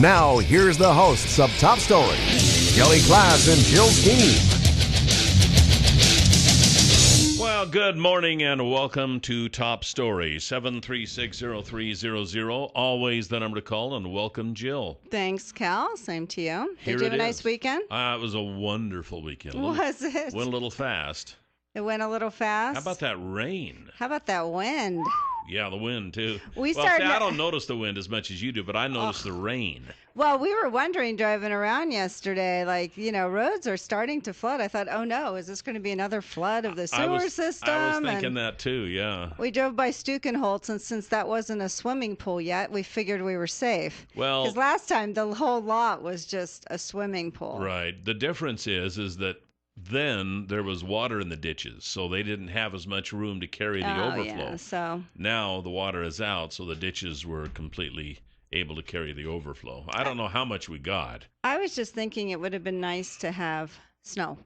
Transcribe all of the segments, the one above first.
Now, here's the hosts of Top Story, Kelly Klass and Jill Skeen. Well, good morning and welcome to Top Story, 7360300. Always the number to call, and welcome, Jill. Thanks, Cal. Same to you. Here Did you have it a nice is. weekend? It was a wonderful weekend. Was it? Went a little fast. It went a little fast. How about that rain? How about that wind? Yeah, the wind, too. We well, started- see, I don't notice the wind as much as you do, but I notice the rain. Well, we were wondering driving around yesterday, roads are starting to flood. I thought, oh no, is this going to be another flood of the sewer system? I was thinking that too, yeah. We drove by Stukenholtz, and since that wasn't a swimming pool yet, we figured we were safe. Well, because last time the whole lot was just a swimming pool. Right. The difference is that then there was water in the ditches, so they didn't have as much room to carry the overflow. Yeah, so now the water is out, so the ditches were completely able to carry the overflow. I don't know how much we got. I was just thinking it would have been nice to have snow.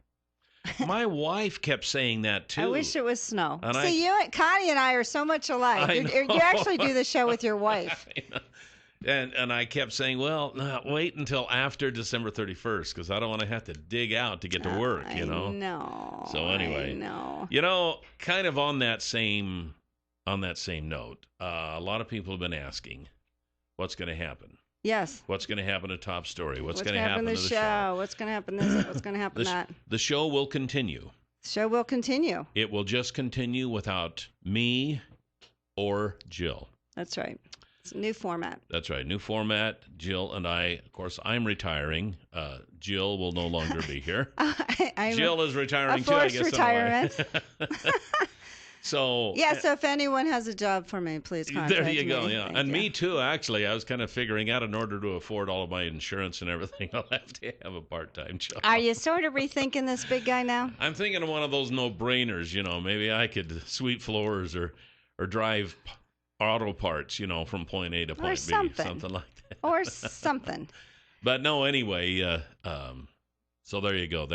My wife kept saying that too. I wish it was snow. And See, Connie and I are so much alike. You actually do the show with your wife. And I kept saying, well, wait until after December 31st, because I don't want to have to dig out to get to work, you know? No. So anyway, kind of on that same note, a lot of people have been asking, what's going to happen? Yes. What's going to happen to Top Story? What's going to happen happen to the show? What's going to happen this? What's going to happen that? The show will continue. The show will continue. It will just continue without me or Jill. That's right. It's a new format. That's right. New format. Jill and I, of course, I'm retiring. Jill will no longer be here. Jill is retiring too, I guess. Retirement. So so if anyone has a job for me, please contact me. There you go, yeah. Thank and you. Me too, actually. I was kind of figuring out, in order to afford all of my insurance and everything, I'll have to have a part-time job. Are you sort of rethinking this big guy now? I'm thinking of one of those no-brainers, maybe I could sweep floors or drive auto parts, from point A to point B, something like that. Or something. But no, anyway, so there you go.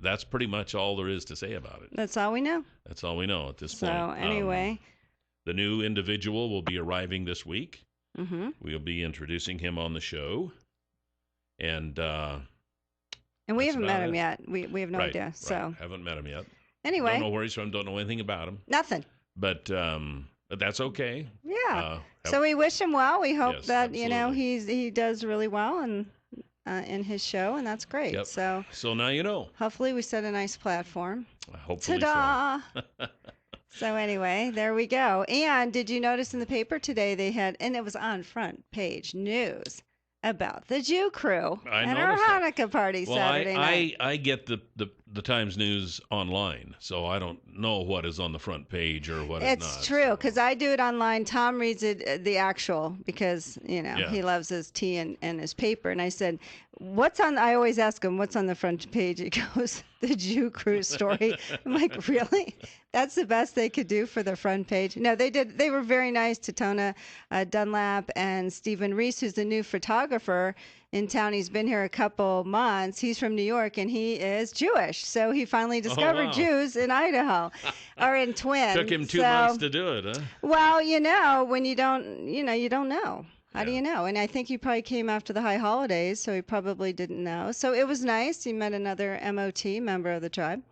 That's pretty much all there is to say about it. That's all we know. That's all we know at this point. So anyway. The new individual will be arriving this week. Mm-hmm. We'll be introducing him on the show. And we haven't met him yet. We have no idea. Right. So Haven't met him yet. Anyway. Don't know where he's from. Don't know anything about him. Nothing. But that's okay. Yeah. So we wish him well. We hope that absolutely. he does really well in his show, and that's great. Yep. So now you know. Hopefully we set a nice platform. Hopefully Ta-da! so. So anyway, there we go. And did you notice in the paper today they had, and it was on front page news, about the Jew crew and our Hanukkah party Saturday night. I get the Times News online, so I don't know what is on the front page or what is not. It's true, because I do it online. Tom reads it, the actual, because, he loves his tea and his paper. And I said, I always ask him, what's on the front page? He goes, the Jew crew story. I'm like, really? That's the best they could do for the front page? No, they did. They were very nice to Tona Dunlap and Stephen Reese, who's the new photographer in town. He's been here a couple months. He's from New York, and he is Jewish. So he finally discovered Jews in Idaho, or in Twin. Took him 2 months to do it, huh? Well, when you don't, you don't know. How do you know? And I think he probably came after the high holidays, so he probably didn't know. So it was nice. He met another MOT, member of the tribe.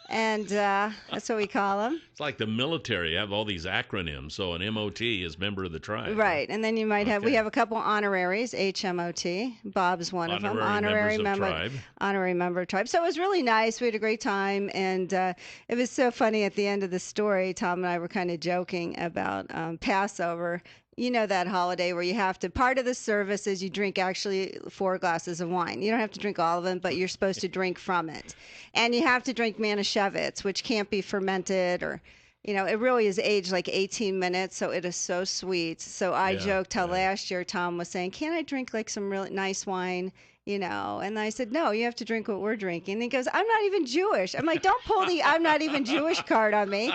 And that's what we call them. It's like the military. You have all these acronyms. So an MOT is member of the tribe. Right. And then you might have, we have a couple honoraries, HMOT. Bob's one of them. Honorary member of tribe. So it was really nice. We had a great time. And it was so funny at the end of the story. Tom and I were kind of joking about Passover. That holiday where you have to, part of the service is you drink actually 4 glasses of wine. You don't have to drink all of them, but you're supposed to drink from it. And you have to drink Manischewitz, which can't be fermented or, it really is aged like 18 minutes. So it is so sweet. So I joked how last year Tom was saying, can't I drink like some really nice wine? And I said, no, you have to drink what we're drinking. And he goes, I'm not even Jewish. I'm like, don't pull the I'm not even Jewish card on me.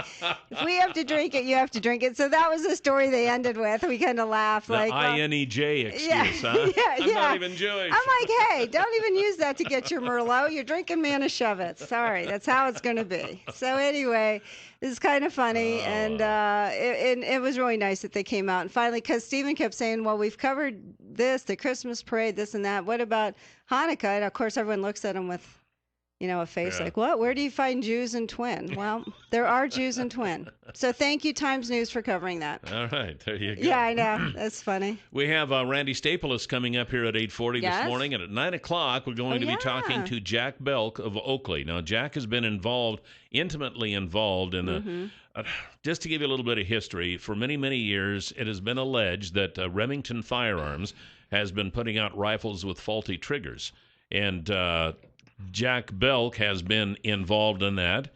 If we have to drink it, you have to drink it. So that was the story they ended with. We kind of laughed. The INEJ excuse, huh? I'm not even Jewish. I'm like, hey, don't even use that to get your Merlot. You're drinking Manischewitz. Sorry, that's how it's going to be. So anyway, it's kind of funny, and it was really nice that they came out. And finally, because Stephen kept saying, well, we've covered this, the Christmas parade, this and that. What about Hanukkah? And of course, everyone looks at them with, a face like, what? Where do you find Jews in Twin? Well, there are Jews in Twin. So thank you, Times News, for covering that. All right, there you go. Yeah, I know. That's funny. We have Randy Staples coming up here at 8:40 this morning, and at 9 o'clock, we're going to be talking to Jack Belk of Oakley. Now, Jack has been intimately involved in just to give you a little bit of history, for many, many years, it has been alleged that Remington Firearms has been putting out rifles with faulty triggers. And Jack Belk has been involved in that.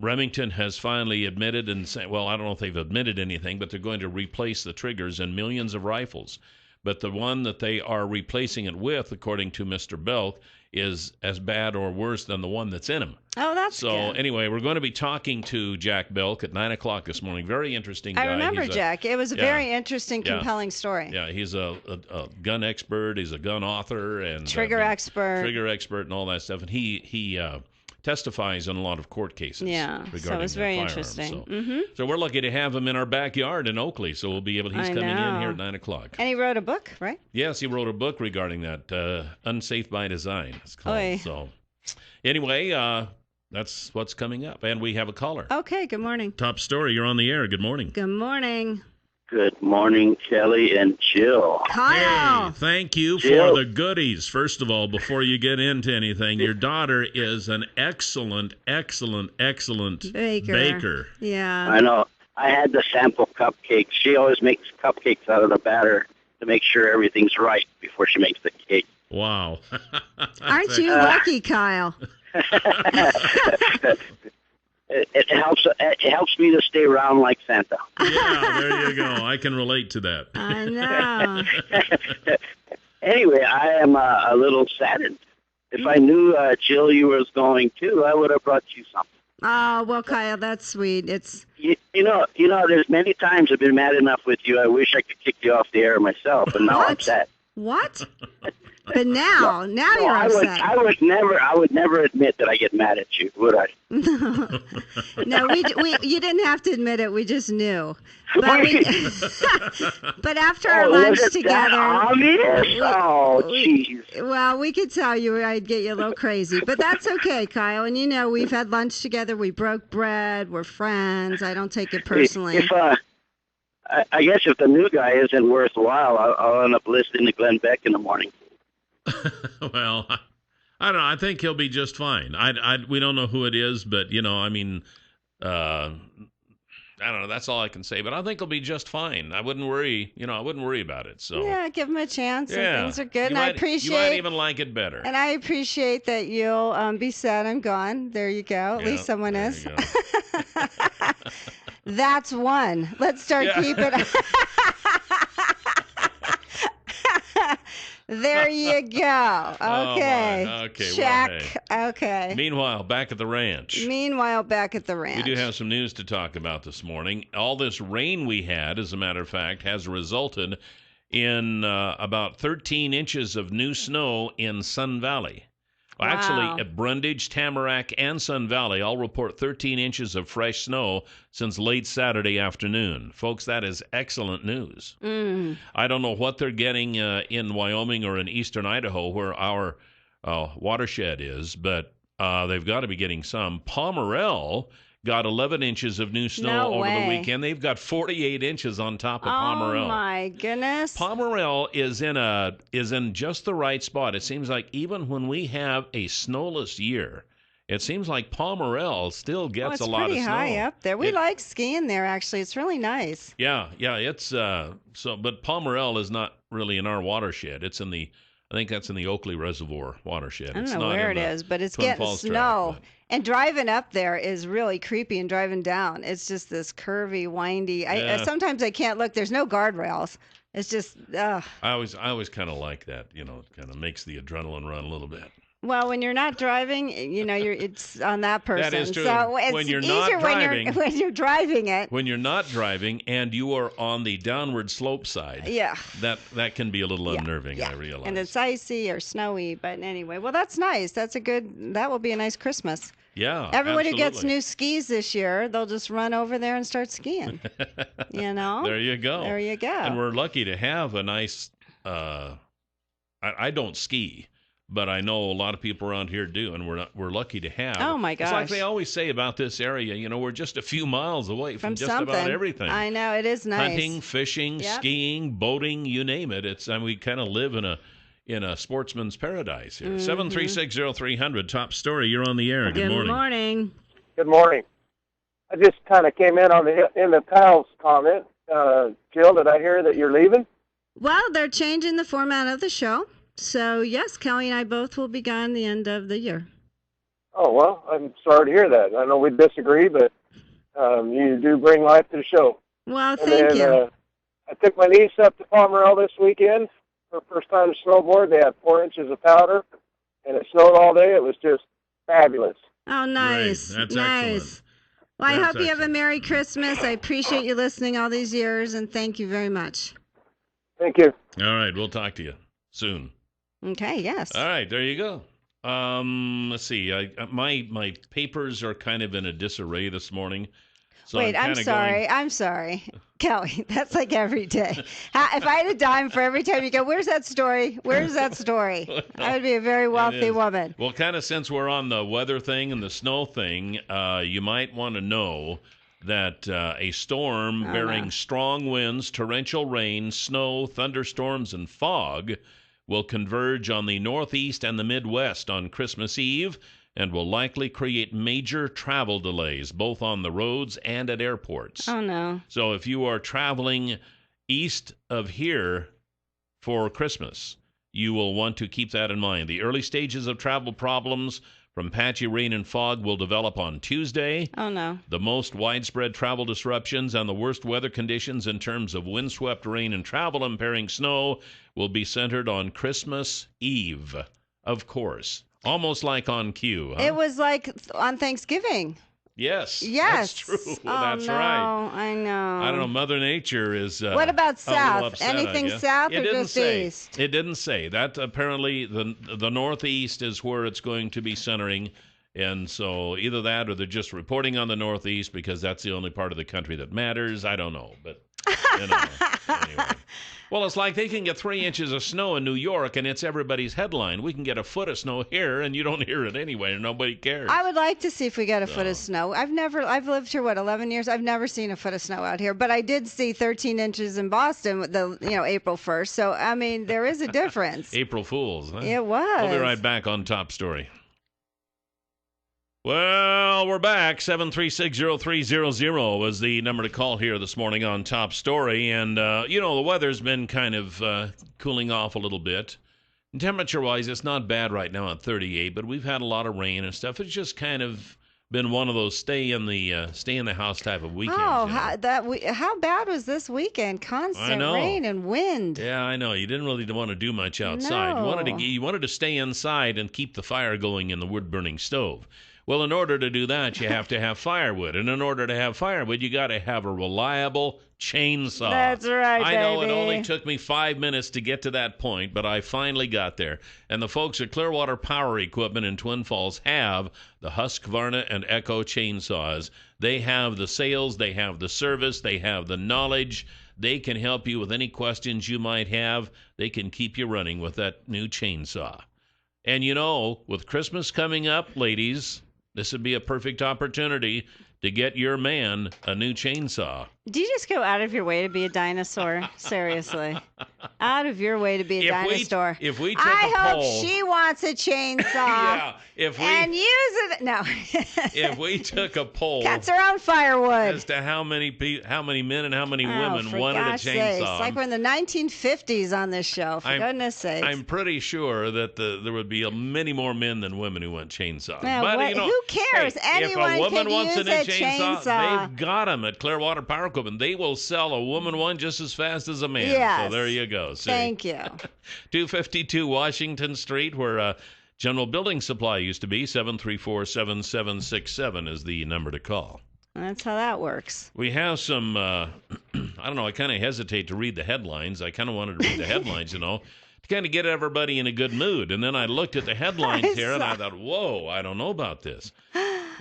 Remington has finally admitted and said, well, I don't know if they've admitted anything, but they're going to replace the triggers in millions of rifles. But the one that they are replacing it with, according to Mr. Belk, is as bad or worse than the one that's in them. Oh, that's good. So anyway, we're going to be talking to Jack Belk at 9 o'clock this morning. Very interesting guy. I remember Jack. It was a very interesting, compelling story. Yeah, he's a gun expert. He's a gun author and trigger expert and all that stuff. And he testifies in a lot of court cases. Yeah, so it was very interesting. So we're lucky to have him in our backyard in Oakley. So we'll be able. He's coming in here at 9 o'clock. And he wrote a book, right? Yes, he wrote a book regarding that. Unsafe by Design, it's called. Oy. So anyway, that's what's coming up. And we have a caller. Okay, good morning. Top story, you're on the air. Good morning. Good morning. Good morning, Kelly and Jill. Kyle. Hey, thank you for the goodies. First of all, before you get into anything, your daughter is an excellent baker. Yeah. I know. I had the sample cupcakes. She always makes cupcakes out of the batter to make sure everything's right before she makes the cake. Wow. Aren't you lucky, Kyle? It helps me to stay around like Santa. Yeah, there you go. I can relate to that. I know. Anyway, I am a little saddened. If I knew, Jill, you was going too, I would have brought you something. Oh, well, Kyle, that's sweet. It's you know. There's many times I've been mad enough with you. I wish I could kick you off the air myself, and now I'm sad. What? But now you're upset. I would never admit that I get mad at you, would I? No, you didn't have to admit it. We just knew. But, but after our lunch together, jeez. Well, we could tell you I'd get you a little crazy, but that's okay, Kyle. And we've had lunch together. We broke bread. We're friends. I don't take it personally. I guess if the new guy isn't worthwhile, I'll end up listening to Glenn Beck in the morning. Well, I don't know. I think he'll be just fine. We don't know who it is, but I don't know. That's all I can say. But I think he'll be just fine. I wouldn't worry. I wouldn't worry about it. So yeah, give him a chance. Yeah, and things are good. I appreciate. You might even like it better. And I appreciate that you'll be sad I'm gone. There you go. At least someone is. That's one. Let's start keeping. There you go. Okay. Okay. Check. Well, hey. Okay. Meanwhile, back at the ranch. We do have some news to talk about this morning. All this rain we had, as a matter of fact, has resulted in about 13 inches of new snow in Sun Valley. Well, wow. Actually, at Brundage, Tamarack, and Sun Valley, all report 13 inches of fresh snow since late Saturday afternoon. Folks, that is excellent news. I don't know what they're getting in Wyoming or in eastern Idaho, where our watershed is, but they've got to be getting some. Pomerel got 11 inches of new snow over the weekend. They've got 48 inches on top of Pomerel. Oh my goodness! Pomerel is in just the right spot. It seems like even when we have a snowless year, it seems like Pomerel still gets a lot of snow. It's pretty high up there. We like skiing there. Actually, it's really nice. Yeah. It's but Pomerel is not really in our watershed. It's in I think that's in the Oakley Reservoir watershed. I don't know where it is, but it's getting snow. And driving up there is really creepy, and driving down, it's just this curvy, windy. Sometimes I can't look. There's no guardrails. It's just, ugh. I always kind of like that. It kind of makes the adrenaline run a little bit. Well, when you're not driving, it's on that person. That is true. So it's when you're easier not driving, when you're driving it. When you're not driving and you are on the downward slope side, that can be a little unnerving. I realize. And it's icy or snowy, but anyway, well, that's nice. That will be a nice Christmas. Yeah, everybody absolutely. Gets new skis this year. They'll just run over there and start skiing. There you go. There you go. And we're lucky to have a nice I don't ski, but I know a lot of people around here do, and we're lucky to have. Oh my gosh! It's like they always say about this area. We're just a few miles away from just something. About everything. I know, it is nice. Hunting, fishing, skiing, boating, you name it. We kind of live in a sportsman's paradise here. 7360300, top story. You're on the air. Good morning. Good morning. Good morning. I just kind of came in the Powell's comment. Jill, did I hear that you're leaving? Well, they're changing the format of the show. So, yes, Kelly and I both will be gone the end of the year. Oh, well, I'm sorry to hear that. I know we disagree, but you do bring life to the show. Well, thank you. I took my niece up to Pomerelle this weekend. Her first time to snowboard. They had 4 inches of powder, and it snowed all day. It was just fabulous. Oh, nice. Great. That's nice. Excellent. Well, I hope you have a Merry Christmas. I appreciate you listening all these years, and thank you very much. Thank you. All right, we'll talk to you soon. Okay, yes. All right, there you go. Let's see. My papers are kind of in a disarray this morning. So Wait, I'm sorry. Kelly, that's like every day. If I had a dime for every time you go, where's that story? Where's that story? Well, I would be a very wealthy woman. Well, kind of since we're on the weather thing and the snow thing, you might want to know that a storm bearing strong winds, torrential rain, snow, thunderstorms, and fog will converge on the Northeast and the Midwest on Christmas Eve and will likely create major travel delays, both on the roads and at airports. Oh, no. So if you are traveling east of here for Christmas, you will want to keep that in mind. The early stages of travel problems from patchy rain and fog will develop on Tuesday. Oh, no. The most widespread travel disruptions and the worst weather conditions in terms of windswept rain and travel impairing snow will be centered on Christmas Eve, of course. Almost like on cue, huh? It was like on Thanksgiving. Yes. Yes. That's true. That's right. I know. I don't know. Mother Nature is. What about south? Upset, anything south or just east? It didn't say. That apparently the Northeast is where it's going to be centering. And so either that or they're just reporting on the Northeast because that's the only part of the country that matters. I don't know. But anyway. Well, it's like they can get 3 inches of snow in New York, and it's everybody's headline. We can get a foot of snow here, and you don't hear it anyway, and nobody cares. I would like to see if we got a foot of snow. I've lived here, 11 years? I've never seen a foot of snow out here, but I did see 13 inches in Boston, April 1st. So, I mean, there is a difference. April Fools, huh? It was. We'll be right back on Top Story. Well, we're back. 7360300 was the number to call here this morning on Top Story. And, the weather's been kind of cooling off a little bit. Temperature-wise, it's not bad right now at 38, but we've had a lot of rain and stuff. It's just kind of been one of those stay in the house type of weekends. Oh, how bad was this weekend? Constant rain and wind. Yeah, I know. You didn't really want to do much outside. No. You wanted to stay inside and keep the fire going in the wood-burning stove. Well, in order to do that, you have to have firewood. And in order to have firewood, you got to have a reliable chainsaw. That's right, I know baby. It only took me 5 minutes to get to that point, but I finally got there. And the folks at Clearwater Power Equipment in Twin Falls have the Husqvarna and Echo chainsaws. They have the sales, they have the service, they have the knowledge. They can help you with any questions you might have. They can keep you running with that new chainsaw. And with Christmas coming up, ladies, this would be a perfect opportunity to get your man a new chainsaw. Do you just go out of your way to be a dinosaur? Seriously. Out of your way to be a dinosaur. If we took a poll. I hope she wants a chainsaw. Yeah, and use it. No. If we took a poll. Cuts her own firewood. As to how many men and how many women wanted a chainsaw. Sakes. It's like we're in the 1950s on this show, for goodness sakes. I'm pretty sure that there would be many more men than women who want chainsaws. Man, but, who cares? Hey, Anyone if a woman can wants use a new chainsaw, they've got them at Clearwater Power Equipment. They will sell a woman one just as fast as a man. Yes. So there you go. See? Thank you. 252 Washington Street, where General Building Supply used to be. 734-7767 is the number to call. That's how that works. We have some, I don't know, I kind of hesitate to read the headlines. I kind of wanted to read the headlines, to kind of get everybody in a good mood. And then I looked at the headlines here, and I thought, whoa, I don't know about this.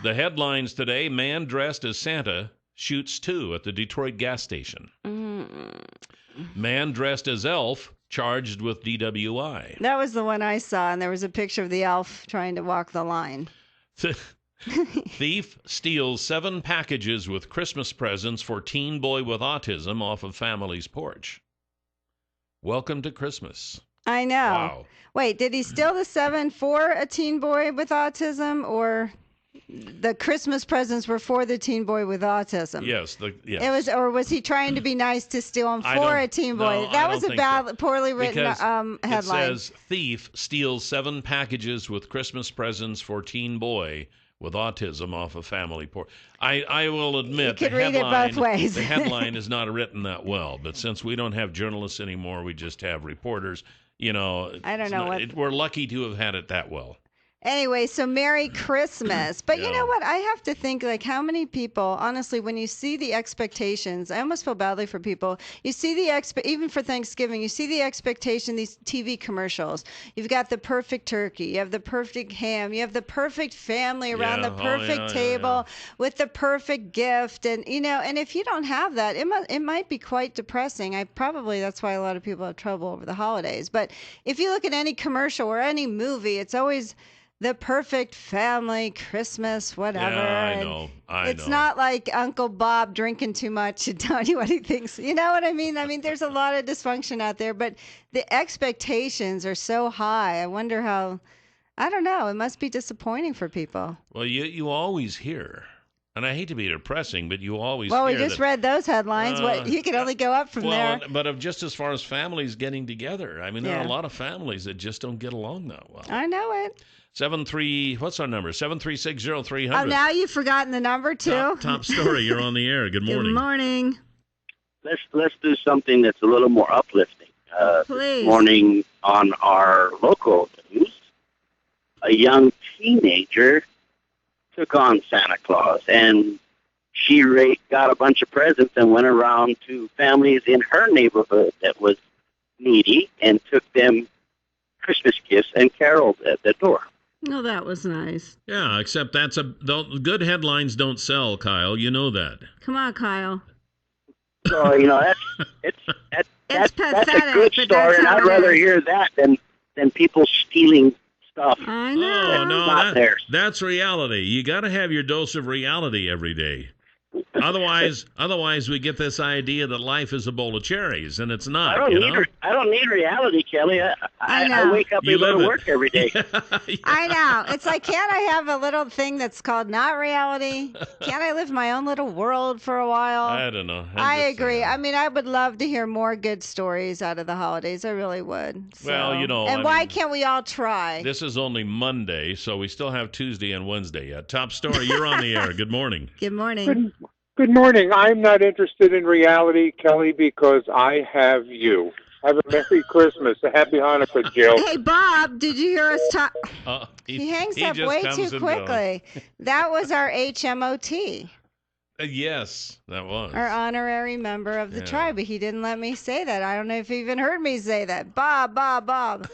The headlines today, man dressed as Santa shoots two at the Detroit gas station. Man dressed as Elf charged with DWI. That was the one I saw, and there was a picture of the elf trying to walk the line. Thief steals 7 packages with Christmas presents for teen boy with autism off of family's porch. Welcome to Christmas. I know. Wow. Wait, did he steal the 7 for a teen boy with autism, or the Christmas presents were for the teen boy with autism? Yes. Yes. It was, or was he trying to be nice to steal them for a teen boy? No, that was a poorly written headline. It says thief steals 7 packages with Christmas presents for teen boy with autism off a family porch. I will admit you could read it both ways. The headline is not written that well, but since we don't have journalists anymore, we just have reporters. You know, I don't know we're lucky to have had it that well. Anyway, so Merry Christmas. But you know what? I have to think, like, how many people, honestly, when you see the expectations, I almost feel badly for people. You see even for Thanksgiving, you see the expectation, these TV commercials. You've got the perfect turkey. You have the perfect ham. You have the perfect family around the perfect table with the perfect gift. And, you know, and if you don't have that, it might be quite depressing. That's why a lot of people have trouble over the holidays. But if you look at any commercial or any movie, it's always the perfect family, Christmas, whatever. Yeah, I know. It's not like Uncle Bob drinking too much and telling you what he thinks. You know what I mean? I mean, there's a lot of dysfunction out there, but the expectations are so high. I wonder how, I don't know. It must be disappointing for people. Well, you always hear, and I hate to be depressing, but you always hear we just read those headlines. You can only go up from there. But just as far as families getting together, I mean, there are a lot of families that just don't get along that well. I know it. What's our number? 7360300. Oh, now you've forgotten the number too? Top story. You're on the air. Good morning. Good morning. Let's do something that's a little more uplifting. Please. This morning on our local news, a young teenager took on Santa Claus, and she got a bunch of presents and went around to families in her neighborhood that was needy and took them Christmas gifts and caroled at the door. Oh, that was nice. Yeah, except good headlines don't sell, Kyle. You know that. Come on, Kyle. So, you know, that's pathetic, a good story, and I'd rather hear that than people stealing stuff. I know. Oh, no, not theirs. That's reality. You got to have your dose of reality every day. Otherwise, we get this idea that life is a bowl of cherries, and it's not. I don't need reality, Kelly. I wake up and go to work every day. I know. It's like, can't I have a little thing that's called not reality? Can't I live my own little world for a while? I don't know. I agree. I mean, I would love to hear more good stories out of the holidays. I really would. So. Well, you know. And why can't we all try? This is only Monday, so we still have Tuesday and Wednesday yet. Top story. You're on the air. Good morning. Good morning. Good morning. I'm not interested in reality, Kelly, because I have you. Have a Merry Christmas. A Happy Hanukkah, Jill. Hey, Bob, did you hear us talk? He hangs up way too quickly. That was our HMOT. Yes, that was. Our honorary member of the tribe, but he didn't let me say that. I don't know if he even heard me say that. Bob.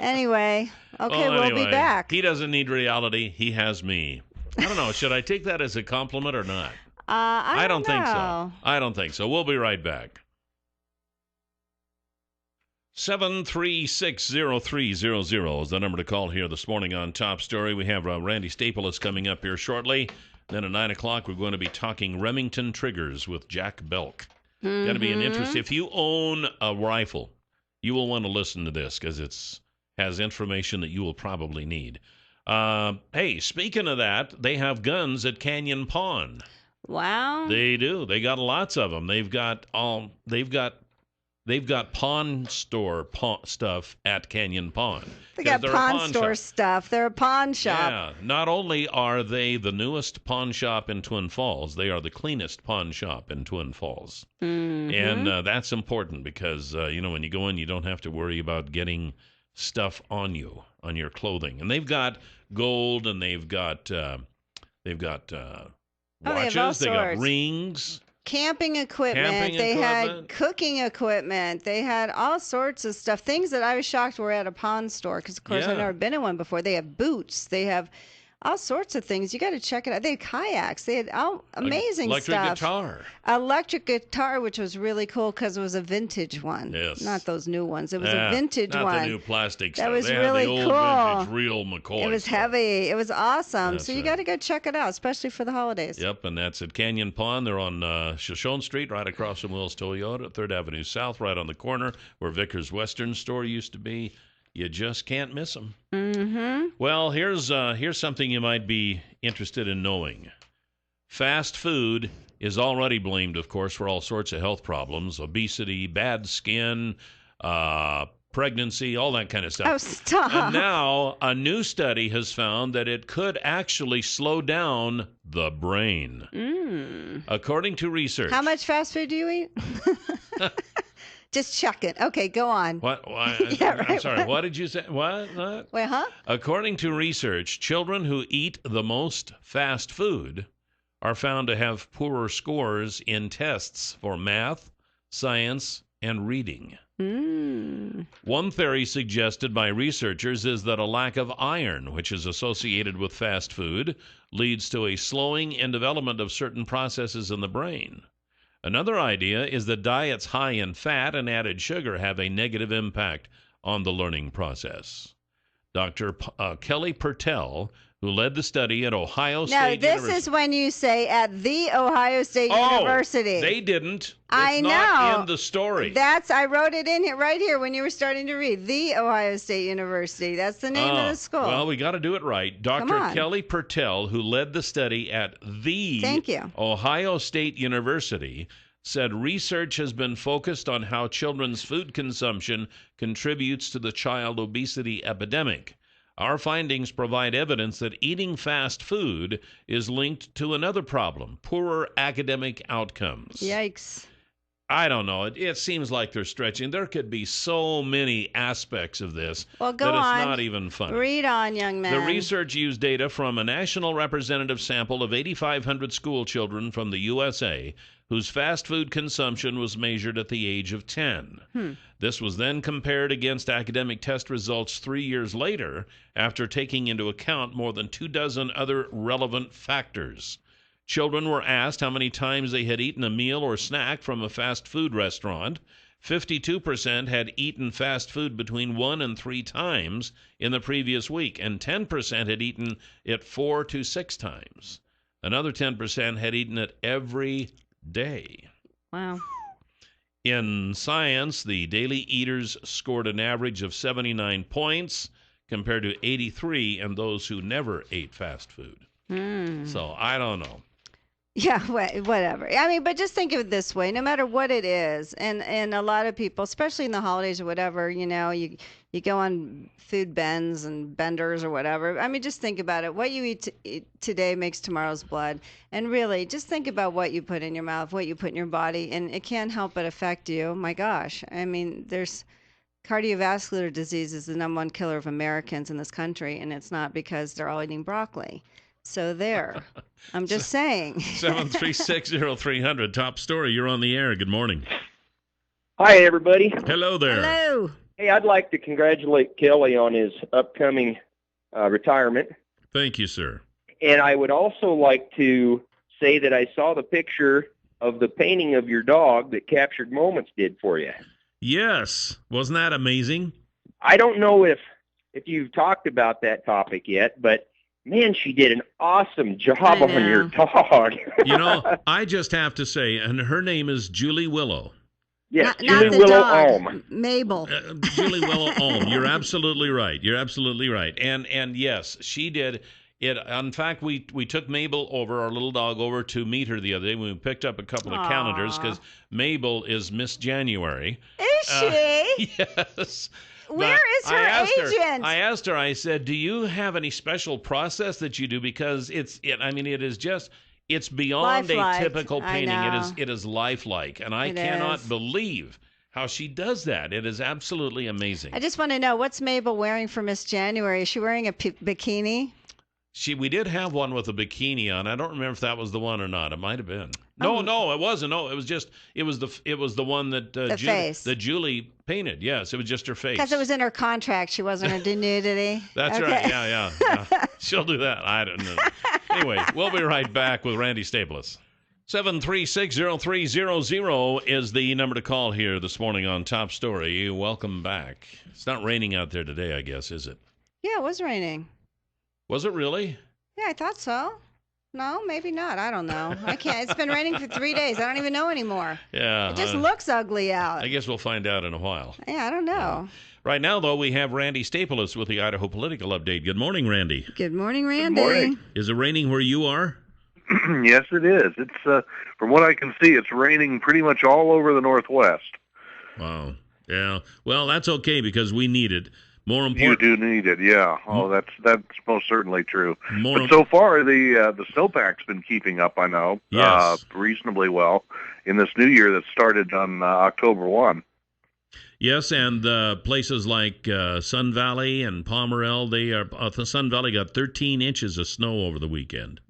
Anyway, we'll be back. He doesn't need reality. He has me. I don't know. Should I take that as a compliment or not? I don't think so. I don't think so. We'll be right back. 7360300 is the number to call here this morning on Top Story. We have Randy Staples coming up here shortly. Then at 9 o'clock, we're going to be talking Remington triggers with Jack Belk. Going to be an interest. If you own a rifle, you will want to listen to this because it has information that you will probably need. Hey, speaking of that, they have guns at Canyon Pond. Wow. They do. They got lots of them. They've got pawn store stuff at Canyon Pond. They got pawn store stuff. They're a pawn shop. Yeah. Not only are they the newest pawn shop in Twin Falls, they are the cleanest pawn shop in Twin Falls. Mm-hmm. And that's important because when you go in, you don't have to worry about getting stuff on you, on your clothing. And they've got gold, and they've got watches, they got rings, camping equipment, they had cooking equipment, they had all sorts of stuff, things that I was shocked were at a pawn store because, of course, I've never been in one before. They have boots, they have all sorts of things. You got to check it out. They had kayaks. They had amazing electric stuff. Electric guitar, which was really cool because it was a vintage one. Yes. Not those new ones. It was a vintage not one. Not the new plastic stuff. That was they really had the cool. Old vintage, real McCoy. It was stuff. heavy. It was awesome. That's so you right. got to go check it out, especially for the holidays. Yep, and that's at Canyon Pond. They're on Shoshone Street, right across from Will's Toyota, 3rd Avenue South, right on the corner where Vickers Western Store used to be. You just can't miss them. Mm-hmm. Well, here's something you might be interested in knowing. Fast food is already blamed, of course, for all sorts of health problems, obesity, bad skin, pregnancy, all that kind of stuff. Oh, stop. And now a new study has found that it could actually slow down the brain. According to research. How much fast food do you eat? Just check it. Okay, go on. What? Yeah, right. I'm sorry. What did you say? What? Wait, huh? According to research, children who eat the most fast food are found to have poorer scores in tests for math, science, and reading. One theory suggested by researchers is that a lack of iron, which is associated with fast food, leads to a slowing in development of certain processes in the brain. Another idea is that diets high in fat and added sugar have a negative impact on the learning process. Dr. Kelly Pertel, who led the study at Ohio State University. Now, this is when you say at the Ohio State University. They didn't. It's I know. not in the story. I wrote it in here, right here, when you were starting to read. The Ohio State University. That's the name of the school. Well, we got to do it right. Dr. Kelly Pertel, who led the study at the Ohio State University, said research has been focused on how children's food consumption contributes to the child obesity epidemic. Our findings provide evidence that eating fast food is linked to another problem, poorer academic outcomes. Yikes. I don't know. It seems like they're stretching. There could be so many aspects of this that it's not even funny. Read on, young man. The research used data from a national representative sample of 8,500 school children from the USA whose fast food consumption was measured at the age of 10. This was then compared against academic test results 3 years later after taking into account more than 24 other relevant factors. Children were asked how many times they had eaten a meal or snack from a fast food restaurant. 52% had eaten fast food between 1 and 3 times in the previous week, and 10% had eaten it 4 to 6 times. Another 10% had eaten it every day. Wow. In science, the daily eaters scored an average of 79 points compared to 83 in those who never ate fast food. So I don't know. Yeah, whatever. I mean, but just think of it this way: no matter what it is, and a lot of people, especially in the holidays or whatever, you go on food bends and benders or whatever. I mean, just think about it. What you eat today makes tomorrow's blood, and really, just think about what you put in your mouth, what you put in your body, and it can't help but affect you. My gosh, I mean, there's cardiovascular disease is the #1 killer of Americans in this country, and it's not because they're all eating broccoli. So there. I'm just saying. 7360300, top story. You're on the air. Good morning. Hi, everybody. Hello there. Hello. Hey, I'd like to congratulate Kelly on his upcoming retirement. Thank you, sir. And I would also like to say that I saw the picture of the painting of your dog that Captured Moments did for you. Yes. Wasn't that amazing? I don't know if you've talked about that topic yet, but man, she did an awesome job on your dog. I just have to say, and her name is Julie Willow. Yes, not Julie Willow Ohm. Mabel. Julie Willow Ohm. You're absolutely right. You're absolutely right. And yes, she did it. In fact, we took Mabel over, our little dog, over to meet her the other day when we picked up a couple of calendars because Mabel is Miss January. Is she? Yes. Where is her agent? I asked her, I said, do you have any special process that you do? Because it is it's beyond lifelike. A typical painting. I know. It is lifelike. And I cannot believe how she does that. It is absolutely amazing. I just want to know, what's Mabel wearing for Miss January? Is she wearing a bikini? We did have one with a bikini on. I don't remember if that was the one or not. It might have been. No, it wasn't. No, it was the one that face that Julie painted. Yes, it was just her face. Because it was in her contract. She wasn't a nudity. That's okay. right. Yeah. She'll do that. I don't know. Anyway, we'll be right back with Randy Staples. 7360300 is the number to call here this morning on Top Story. Welcome back. It's not raining out there today, I guess, is it? Yeah, it was raining. Was it really? Yeah, I thought so. No, maybe not. I don't know. I can't. It's been raining for 3 days. I don't even know anymore. Yeah. It just looks ugly out. I guess we'll find out in a while. Yeah, I don't know. Yeah. Right now, though, we have Randy Staples with the Idaho Political Update. Good morning, Randy. Good morning, Randy. Good morning. Is it raining where you are? Yes, it is. It's from what I can see, it's raining pretty much all over the Northwest. Wow. Yeah. Well, that's okay because we need it. More important, you do need it, yeah. Oh, that's most certainly true. But so far, the snowpack's been keeping up. I know, yes. Reasonably well in this new year that started on October 1. Yes, and places like Sun Valley and Pomerel, the Sun Valley got 13 inches of snow over the weekend.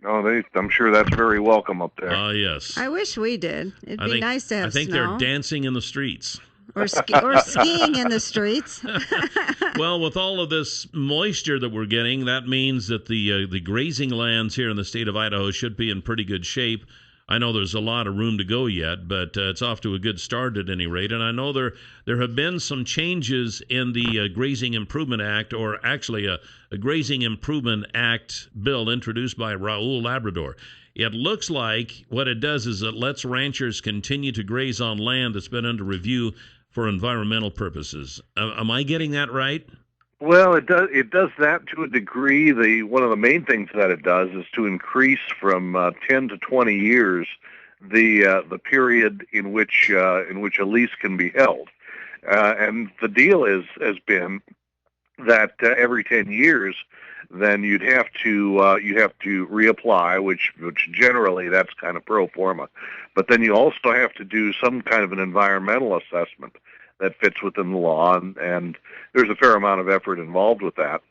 Oh, I'm sure that's very welcome up there. Yes. I wish we did. It'd be nice to have snow. I think they're dancing in the streets. Or skiing in the streets. Well, with all of this moisture that we're getting, that means that the grazing lands here in the state of Idaho should be in pretty good shape. I know there's a lot of room to go yet, but it's off to a good start at any rate. And I know there have been some changes in the Grazing Improvement Act, or actually a Grazing Improvement Act bill introduced by Raul Labrador. It looks like what it does is it lets ranchers continue to graze on land that's been under review for environmental purposes. Am I getting that right? Well, it does that to a degree. One of the main things that it does is to increase from 10 to 20 years the period in which a lease can be held. And the deal has been that every 10 years, then you'd have to reapply, which generally that's kind of pro forma. But then you also have to do some kind of an environmental assessment that fits within the law, and there's a fair amount of effort involved with that.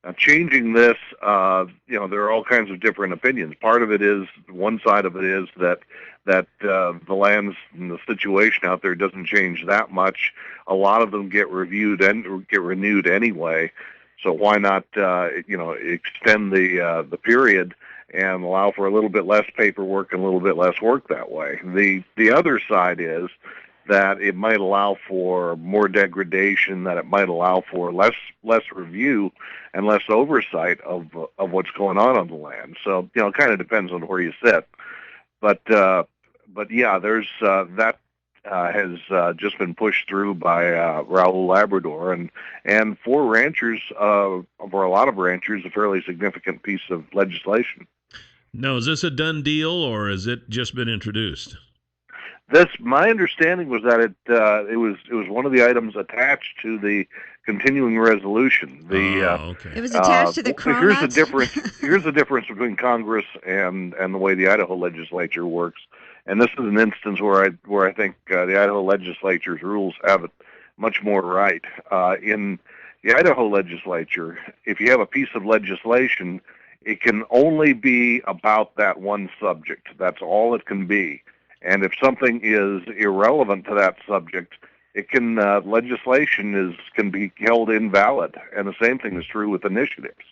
Now, changing this, there are all kinds of different opinions. Part of it is, one side of it is that the lands and the situation out there doesn't change that much. A lot of them get reviewed and get renewed anyway. So why not, extend the period and allow for a little bit less paperwork and a little bit less work that way? The other side is that it might allow for more degradation, that it might allow for less review and less oversight of what's going on the land. So it kind of depends on where you sit. But yeah, there's that. Has just been pushed through by Raul Labrador, and for ranchers, for a lot of ranchers, a fairly significant piece of legislation. Now, is this a done deal, or has it just been introduced? My understanding was that it was one of the items attached to the continuing resolution. Okay. It was attached to the Cronut. Here's the difference between Congress and the way the Idaho legislature works. And this is an instance where I think the Idaho legislature's rules have it much more right. In the Idaho legislature, if you have a piece of legislation, it can only be about that one subject. That's all it can be. And if something is irrelevant to that subject, it can legislation can be held invalid. And the same thing is true with initiatives.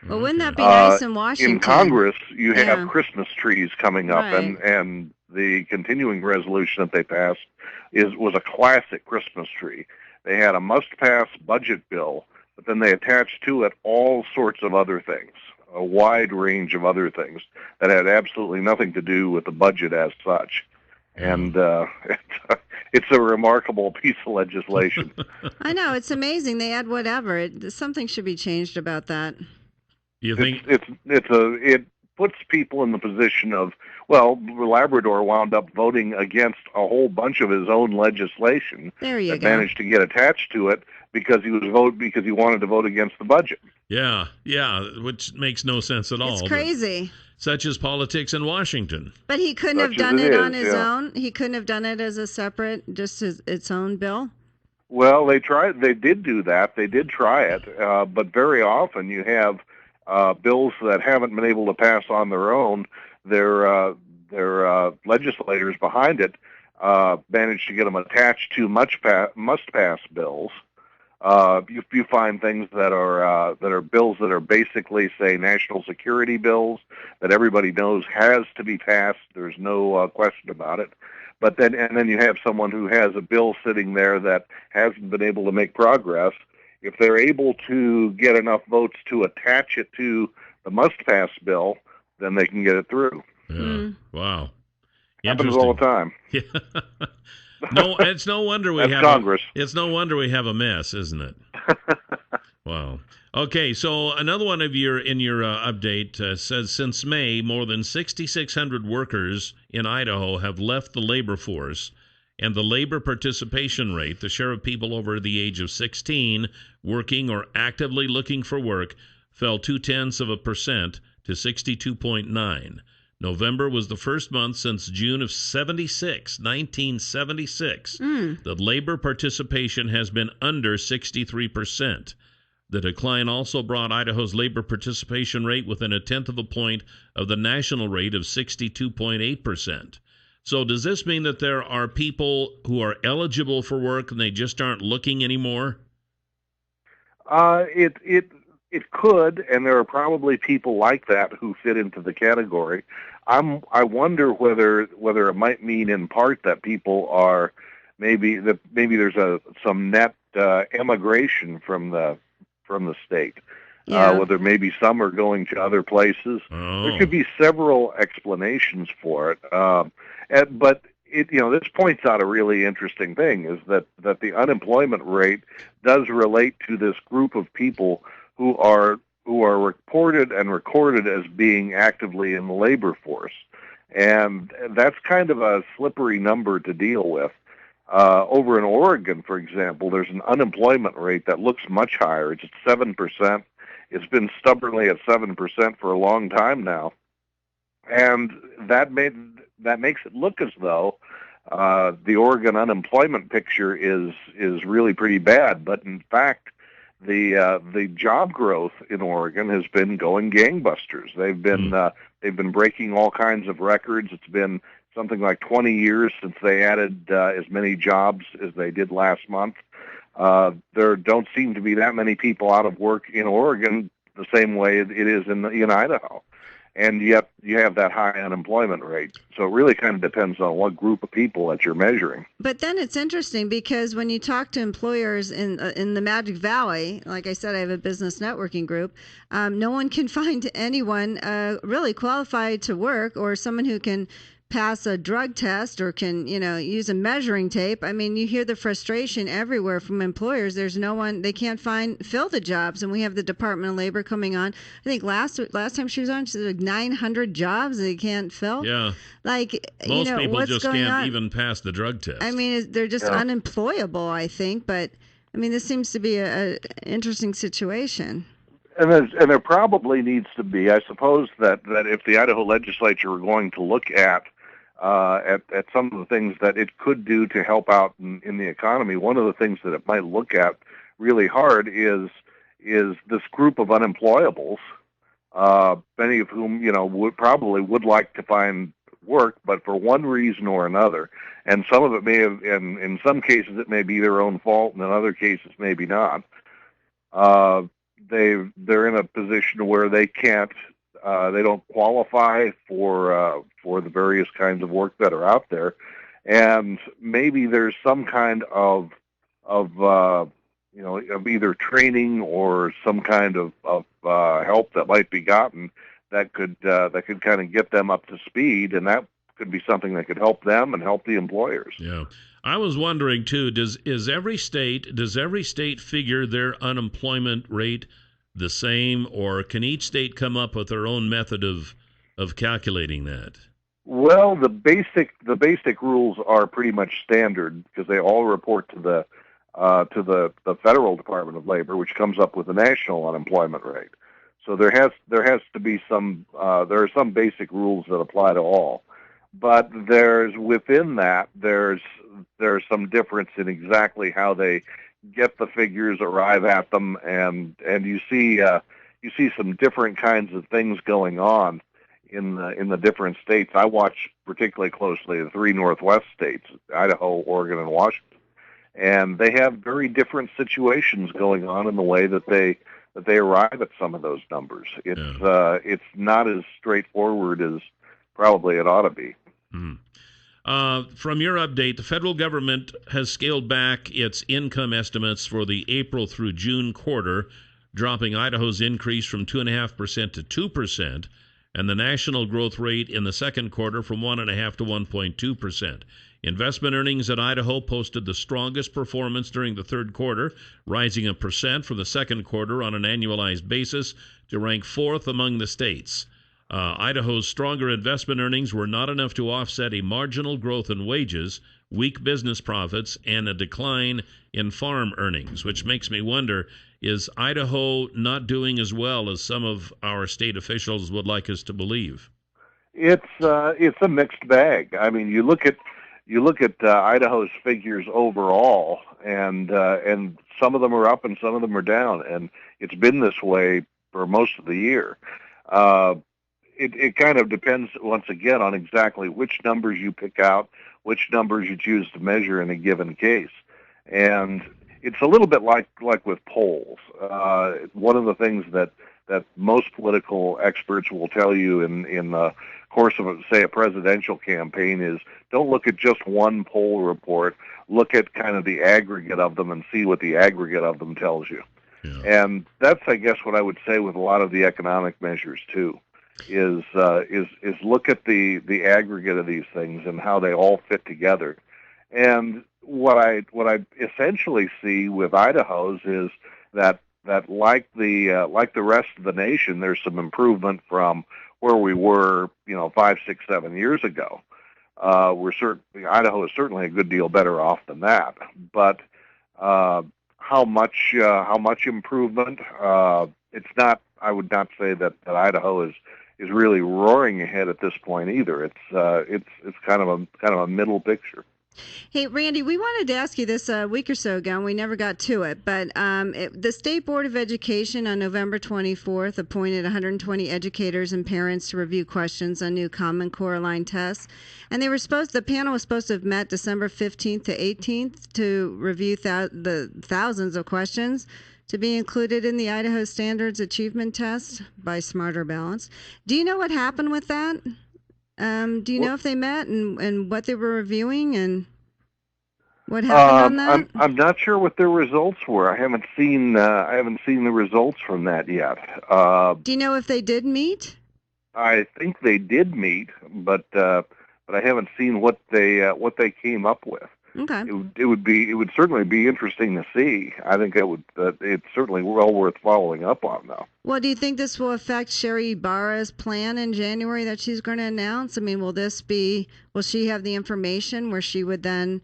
Well, wouldn't that be nice in Washington? In Congress, you have Christmas trees coming up, right. and the continuing resolution that they passed was a classic Christmas tree. They had a must-pass budget bill, but then they attached to it all sorts of other things, a wide range of other things that had absolutely nothing to do with the budget as such. And it's a remarkable piece of legislation. I know, it's amazing. They add whatever. Something should be changed about that. You think it puts people in the position of, well, Labrador wound up voting against a whole bunch of his own legislation that managed to get attached to it because he wanted to vote against the budget. Yeah, which makes no sense at all. It's crazy. Such as politics in Washington. But he couldn't have done it on his own. He couldn't have done it as a separate, just its own bill. Well, they tried. They did do that. They did try it, but very often you have bills that haven't been able to pass on their own. They're legislators behind it managed to get them attached to must-pass bills. You find things that are bills that are basically, say, national security bills that everybody knows has to be passed. There's no question about it. But then you have someone who has a bill sitting there that hasn't been able to make progress. If they're able to get enough votes to attach it to the must-pass bill, then they can get it through. Yeah. Wow. Happens all the time. Yeah. No, it's no wonder we have Congress. It's no wonder we have a mess, isn't it? Wow. Okay, so another one of your update says since May, more than 6,600 workers in Idaho have left the labor force, and the labor participation rate, the share of people over the age of 16 working or actively looking for work, fell 0.2% to 62.9. November was the first month since June of 1976, that labor participation has been under 63%. The decline also brought Idaho's labor participation rate within 1/10 of a point of the national rate of 62.8%. So does this mean that there are people who are eligible for work and they just aren't looking anymore? It could, and there are probably people like that who fit into the category. I wonder whether it might mean in part that people are maybe there's some net emigration from the state. Yeah. Whether maybe some are going to other places. Oh. There could be several explanations for it. But this points out a really interesting thing, is that the unemployment rate does relate to this group of people who are reported and recorded as being actively in the labor force. And that's kind of a slippery number to deal with. Over in Oregon, for example, there's an unemployment rate that looks much higher. It's at 7%. It's been stubbornly at 7% for a long time now. And that makes it look as though the Oregon unemployment picture is really pretty bad. But in fact, the job growth in Oregon has been going gangbusters. They've been breaking all kinds of records. It's been something like 20 years since they added as many jobs as they did last month. There don't seem to be that many people out of work in Oregon the same way it is in Idaho. And yet you have that high unemployment rate. So it really kind of depends on what group of people that you're measuring. But then it's interesting because when you talk to employers in the Magic Valley, like I said, I have a business networking group, no one can find anyone really qualified to work, or someone who can pass a drug test or can, use a measuring tape. I mean, you hear the frustration everywhere from employers. There's no one, they can't fill the jobs. And we have the Department of Labor coming on. I think last time she was on, she said like 900 jobs they can't fill. Yeah. Like, most people what's just going can't on? even pass the drug test. I mean, they're just unemployable, I think. But, I mean, this seems to be an interesting situation. And there probably needs to be, I suppose, that if the Idaho legislature were going to look at some of the things that it could do to help out in the economy, one of the things that it might look at really hard is this group of unemployables, many of whom would like to find work, but for one reason or another, and some of it may have, in some cases it may be their own fault, and in other cases maybe not. They're in a position where they can't. They don't qualify for the various kinds of work that are out there, and maybe there's some kind of either training or some kind of help that might be gotten that could kind of get them up to speed, and that could be something that could help them and help the employers. Yeah. I was wondering too, does every state figure their unemployment rate the same, or can each state come up with their own method of calculating that? Well, the basic rules are pretty much standard because they all report to the Federal Department of Labor, which comes up with the national unemployment rate. So there has to be some there are some basic rules that apply to all, but within that there's some difference in exactly how they get the figures, arrive at them, and you see some different kinds of things going on in the different states. I watch particularly closely the three Northwest states, Idaho, Oregon, and Washington, and they have very different situations going on in the way that they arrive at some of those numbers. It's not as straightforward as probably it ought to be. From your update, the federal government has scaled back its income estimates for the April through June quarter, dropping Idaho's increase from 2.5% to 2%, and the national growth rate in the second quarter from 1.5% to 1.2%. Investment earnings at Idaho posted the strongest performance during the third quarter, rising 1% from the second quarter on an annualized basis to rank fourth among the states. Idaho's stronger investment earnings were not enough to offset a marginal growth in wages, weak business profits, and a decline in farm earnings, which makes me wonder, is Idaho not doing as well as some of our state officials would like us to believe? It's a mixed bag. I mean, you look at Idaho's figures overall, and some of them are up and some of them are down, and it's been this way for most of the year. It kind of depends, once again, on exactly which numbers you pick out, which numbers you choose to measure in a given case. And it's a little bit like with polls. One of the things that most political experts will tell you in the course of, say, a presidential campaign is don't look at just one poll report. Look at kind of the aggregate of them and see what the aggregate of them tells you. Yeah. And that's, I guess, what I would say with a lot of the economic measures, too. Is look at the aggregate of these things and how they all fit together. And what I essentially see with Idaho's is that like the rest of the nation, there's some improvement from where we were, 5, 6, 7 years ago. Idaho is certainly a good deal better off than that. But how much improvement? It's not. I would not say that Idaho is really roaring ahead at this point either. It's kind of a middle picture. Hey, Randy, we wanted to ask you this a week or so ago, and we never got to it, but the State Board of Education on November 24th appointed 120 educators and parents to review questions on new Common Core Line tests, and the panel was supposed to have met December 15th to 18th to review the thousands of questions to be included in the Idaho Standards Achievement Test by Smarter Balance. Do you know what happened with that? Do you know if they met and what they were reviewing and what happened on that? I'm not sure what their results were. I haven't seen the results from that yet. Do you know if they did meet? I think they did meet, but I haven't seen what they came up with. Okay. It would certainly be interesting to see. I think it's certainly well worth following up on, though. Well, do you think this will affect Sherry Barra's plan in January that she's going to announce? I mean, will she have the information where she would then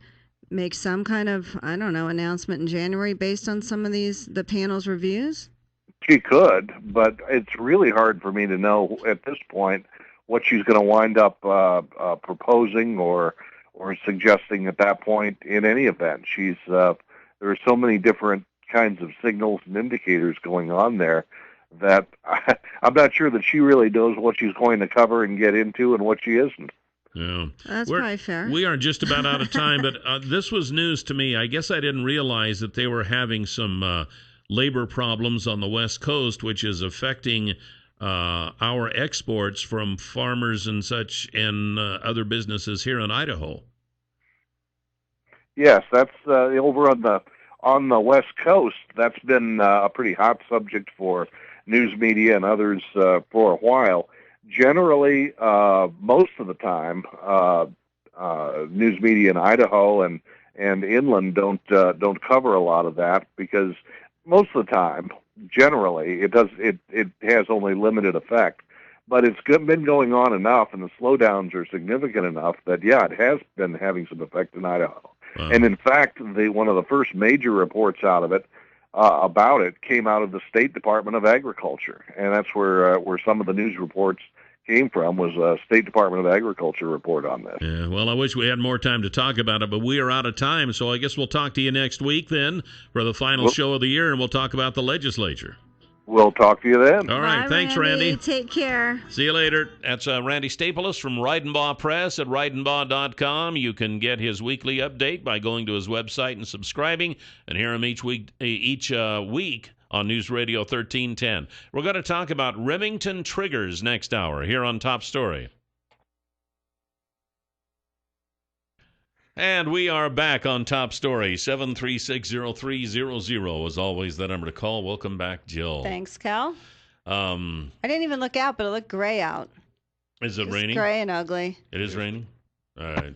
make some kind of, announcement in January based on some of the panel's reviews? She could, but it's really hard for me to know at this point what she's going to wind up proposing or suggesting at that point in any event. There are so many different kinds of signals and indicators going on there that I'm not sure that she really knows what she's going to cover and get into and what she isn't. Yeah. That's probably fair. We are just about out of time, but this was news to me. I guess I didn't realize that they were having some labor problems on the West Coast, which is affecting our exports from farmers and such and other businesses here in Idaho. Yes, that's over on the West Coast. That's been a pretty hot subject for news media and others for a while. Generally, most of the time, news media in Idaho and inland don't cover a lot of that because most of the time, generally, it has only limited effect. But it's been going on enough, and the slowdowns are significant enough that it has been having some effect in Idaho. Wow. And in fact, one of the first major reports out of it about it came out of the State Department of Agriculture, and that's where some of the news reports came from, was a State Department of Agriculture report on this. Yeah, well, I wish we had more time to talk about it, but we are out of time, so I guess we'll talk to you next week then for the final show of the year, and we'll talk about the legislature. We'll talk to you then. All right. Bye, Thanks, Randy. Take care. See you later. That's Randy Staples from Reidenbaugh Press at Reidenbaugh.com. You can get his weekly update by going to his website and subscribing, and hear him each week on News Radio 1310. We're going to talk about Remington triggers next hour here on Top Story. And we are back on Top Story. 7360300 is always the number to call. Welcome back, Jill. Thanks, Cal. I didn't even look out, but it looked gray out. Is it raining? Gray and ugly. It is raining? All right.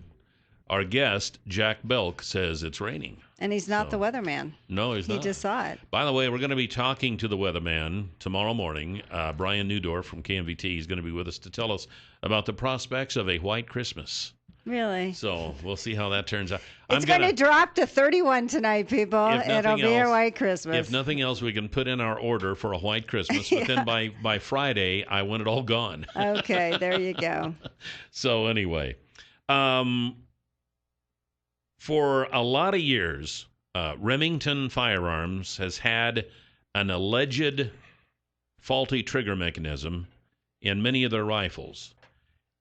Our guest, Jack Belk, says it's raining. And he's not the weatherman. No, he's not. He just saw it. By the way, we're going to be talking to the weatherman tomorrow morning. Brian Newdorf from KMVT is going to be with us to tell us about the prospects of a white Christmas. So we'll see how that turns out. It's going to drop to 31 tonight, people. It'll be a white Christmas. If nothing else, we can put in our order for a white Christmas. But then by Friday, I want it all gone. Okay, there you go. So anyway, for a lot of years, Remington Firearms has had an alleged faulty trigger mechanism in many of their rifles,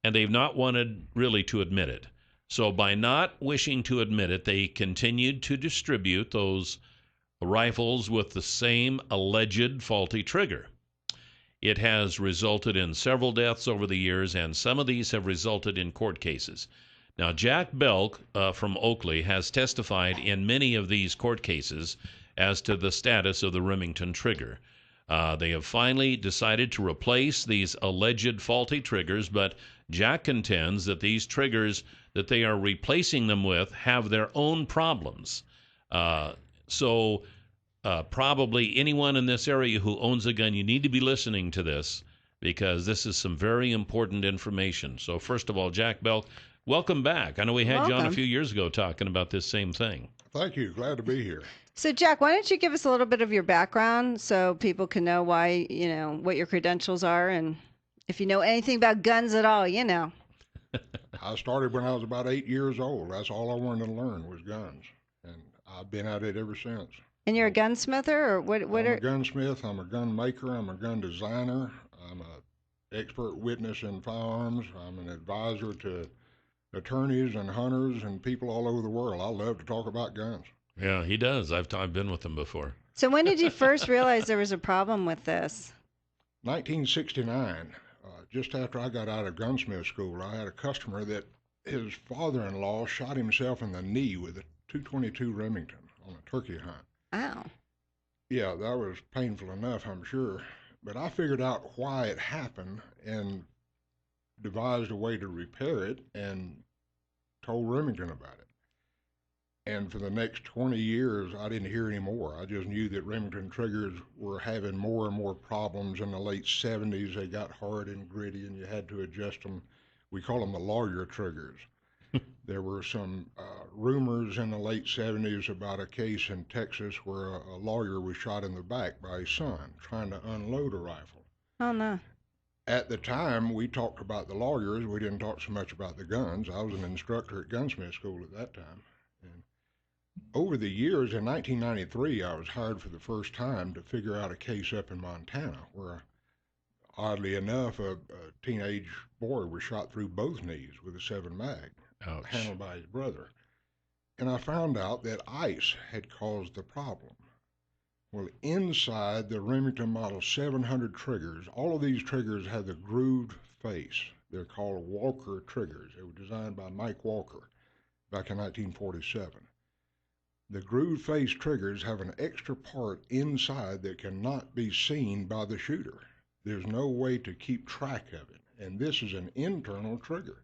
and they've not wanted really to admit it. So by not wishing to admit it, they continued to distribute those rifles with the same alleged faulty trigger. It has resulted in several deaths over the years, and some of these have resulted in court cases. Now, Jack Belk from Oakley has testified in many of these court cases as to the status of the Remington trigger. They have finally decided to replace these alleged faulty triggers, but Jack contends that these triggers that they are replacing them with have their own problems. So probably anyone in this area who owns a gun, you need to be listening to this, because this is some very important information. So first of all, Jack Belk, welcome back. I know we had you on a few years ago talking about this same thing. Thank you. Glad to be here. So, Jack, why don't you give us a little bit of your background so people can know why, what your credentials are, and if you know anything about guns at all, I started when I was about 8 years old. That's all I wanted to learn was guns, and I've been at it ever since. And you're a gunsmither, or what? I'm a gunsmith. I'm a gun maker. I'm a gun designer. I'm an expert witness in firearms. I'm an advisor to attorneys and hunters and people all over the world. I love to talk about guns. Yeah, he does. I've been with him before. So when did you first realize there was a problem with this? 1969. Just after I got out of gunsmith school, I had a customer that his father-in-law shot himself in the knee with a .222 Remington on a turkey hunt. Wow. Yeah, that was painful enough, I'm sure. But I figured out why it happened and devised a way to repair it and told Remington about it. And for the next 20 years, I didn't hear any more. I just knew that Remington triggers were having more and more problems. In the late 70s, they got hard and gritty, and you had to adjust them. We call them the lawyer triggers. There were some rumors in the late 70s about a case in Texas where a lawyer was shot in the back by his son trying to unload a rifle. Oh, no. At the time, we talked about the lawyers. We didn't talk so much about the guns. I was an instructor at gunsmith school at that time. And over the years, in 1993, I was hired for the first time to figure out a case up in Montana where, oddly enough, a teenage boy was shot through both knees with a 7 mag, handled by his brother. And I found out that ice had caused the problem. Well, inside the Remington Model 700 triggers, all of these triggers have the grooved face. They're called Walker triggers. They were designed by Mike Walker back in 1947. The grooved face triggers have an extra part inside that cannot be seen by the shooter. There's no way to keep track of it, and this is an internal trigger.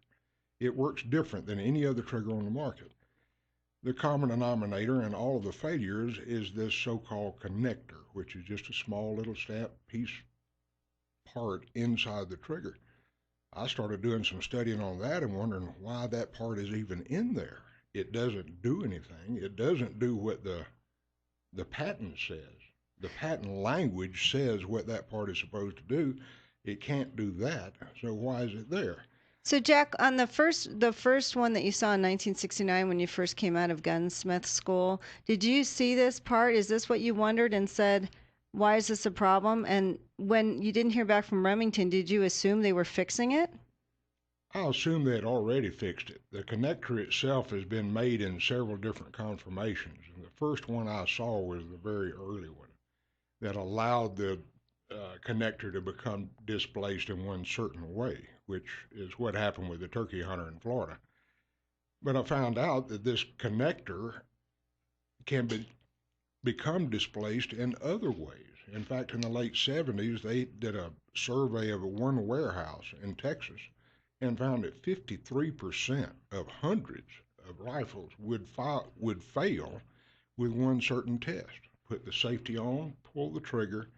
It works different than any other trigger on the market. The common denominator in all of the failures is this so-called connector, which is just a small little snap piece part inside the trigger. I started doing some studying on that and wondering why that part is even in there. It doesn't do anything. It doesn't do what the patent says. The patent language says what that part is supposed to do. It can't do that, so why is it there? So, Jack, on the first one that you saw in 1969 when you first came out of gunsmith school, did you see this part? Is this what you wondered and said, Why is this a problem? And when you didn't hear back from Remington, did you assume they were fixing it? I assume they had already fixed it. The connector itself has been made in several different conformations. And the first one I saw was the very early one that allowed the connector to become displaced in one certain way, which is what happened with the turkey hunter in Florida. But I found out that this connector can become displaced in other ways. In fact, in the late 70s, they did a survey of one warehouse in Texas and found that 53% of hundreds of rifles would fail with one certain test. Put the safety on, pull the trigger,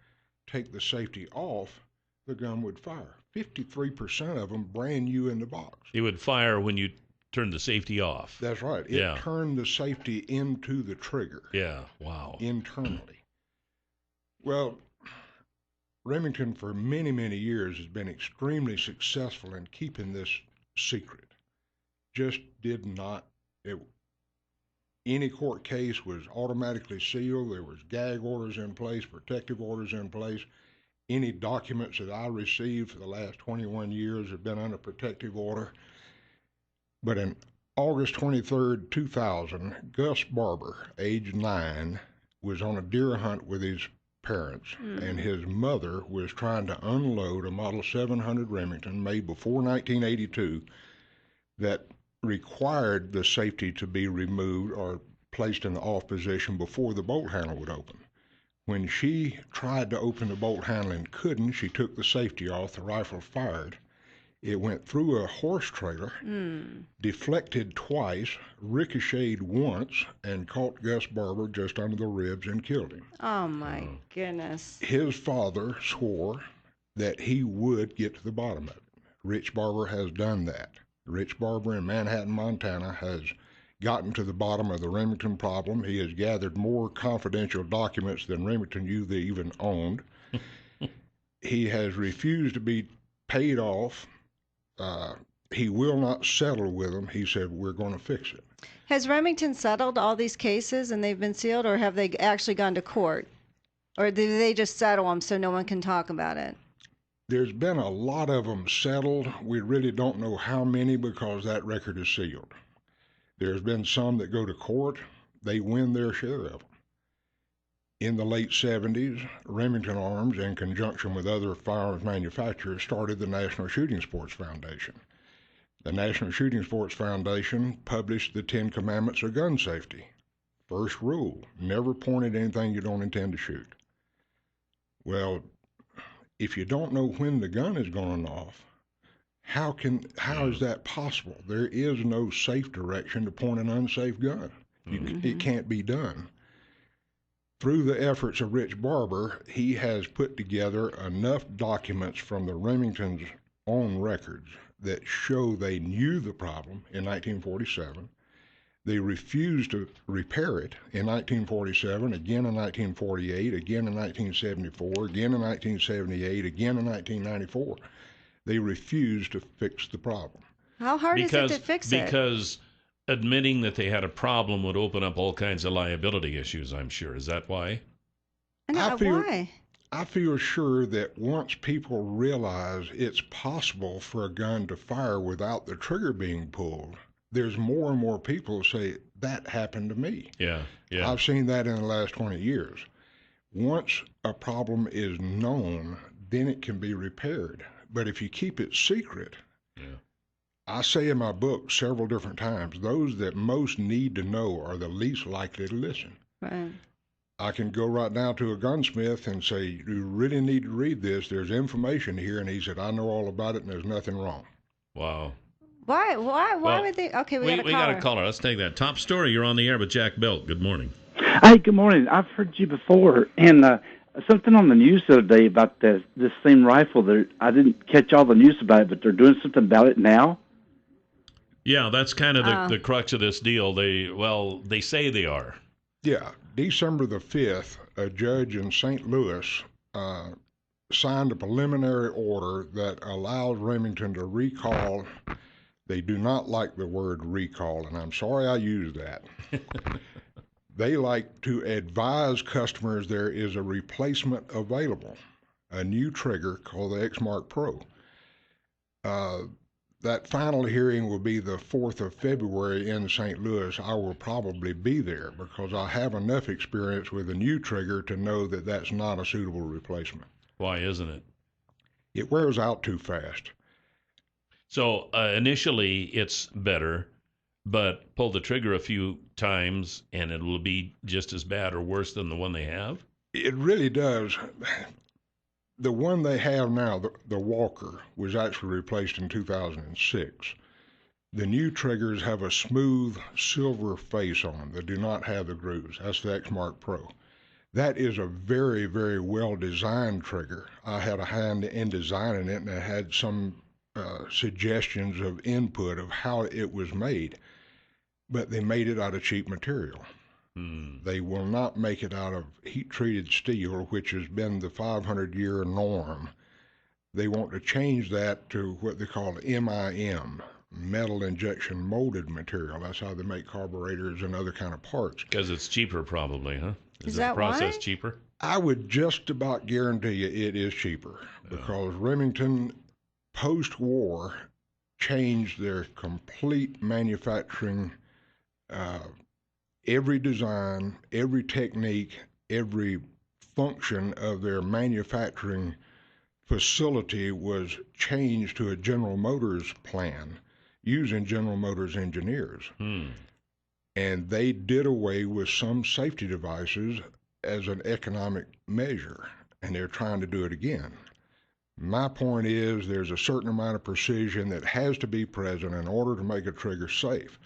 take the safety off, the gun would fire. 53% of them brand new in the box. It would fire when you turn the safety off. That's right. It turned the safety into the trigger. Yeah, wow. Internally. Well, Remington for many, many years has been extremely successful in keeping this secret. Just did not, any court case was automatically sealed. There was gag orders in place, protective orders in place. Any documents that I received for the last 21 years have been under protective order. But in August 23rd, 2000, Gus Barber, age 9, was on a deer hunt with his parents, and his mother was trying to unload a Model 700 Remington made before 1982 that required the safety to be removed or placed in the off position before the bolt handle would open. When she tried to open the bolt handle and couldn't, she took the safety off, the rifle fired. It went through a horse trailer, deflected twice, ricocheted once, and caught Gus Barber just under the ribs and killed him. Oh, my goodness. His father swore that he would get to the bottom of it. Rich Barber has done that. Rich Barber in Manhattan, Montana, has gotten to the bottom of the Remington problem. He has gathered more confidential documents than Remington Youth even owned. He has refused to be paid off. He will not settle with them. He said, we're going to fix it. Has Remington settled all these cases and they've been sealed, or have they actually gone to court? Or did they just settle them so no one can talk about it? There's been a lot of them settled. We really don't know how many because that record is sealed. There's been some that go to court. They win their share of them. In the late 70s, Remington Arms, in conjunction with other firearms manufacturers, started the National Shooting Sports Foundation. The National Shooting Sports Foundation published the 10 Commandments of gun safety. First rule, never point at anything you don't intend to shoot. Well, if you don't know when the gun is going off, how is that possible? There is no safe direction to point an unsafe gun. It can't be done. Through the efforts of Rich Barber, he has put together enough documents from the Remington's own records that show they knew the problem in 1947. They refused to repair it in 1947, again in 1948, again in 1974, again in 1978, again in 1994. They refused to fix the problem. How hard is it to fix it? Because admitting that they had a problem would open up all kinds of liability issues, I'm sure. Is that why? Why? I feel sure that once people realize it's possible for a gun to fire without the trigger being pulled, there's more and more people say, that happened to me. Yeah. I've seen that in the last 20 years. Once a problem is known, then it can be repaired. But if you keep it secret, I say in my book several different times, those that most need to know are the least likely to listen. Right. I can go right now to a gunsmith and say, you really need to read this. There's information here. And he said, I know all about it and there's nothing wrong. Wow. Why would they? Okay, we got a caller. Let's take that. Top story. You're on the air with Jack Belk. Good morning. Hi, good morning. I've heard you before. And something on the news the other day about this same rifle. I didn't catch all the news about it, but they're doing something about it now. Yeah, that's kind of the crux of this deal. They say they are. Yeah, December the 5th, a judge in St. Louis signed a preliminary order that allows Remington to recall. They do not like the word recall, and I'm sorry I used that. they like to advise customers there is a replacement available, a new trigger called the X-Mark Pro. That final hearing will be the 4th of February in St. Louis. I will probably be there because I have enough experience with a new trigger to know that that's not a suitable replacement. Why isn't it? It wears out too fast. So initially it's better, but pull the trigger a few times and it will be just as bad or worse than the one they have? It really does. The one they have now, the Walker, was actually replaced in 2006. The new triggers have a smooth silver face on them. They do not have the grooves. That's the X-Mark Pro. That is a very, very well-designed trigger. I had a hand in designing it, and I had some suggestions of input of how it was made. But they made it out of cheap material. They will not make it out of heat-treated steel, which has been the 500-year norm. They want to change that to what they call MIM, metal injection molded material. That's how they make carburetors and other kind of parts. Because it's cheaper, probably, huh? Is that the process why? cheaper? I would just about guarantee you it is cheaper because Remington, post-war, changed their complete manufacturing. Every design, every technique, every function of their manufacturing facility was changed to a General Motors plan using General Motors engineers. And they did away with some safety devices as an economic measure, and they're trying to do it again. My point is there's a certain amount of precision that has to be present in order to make a trigger safe.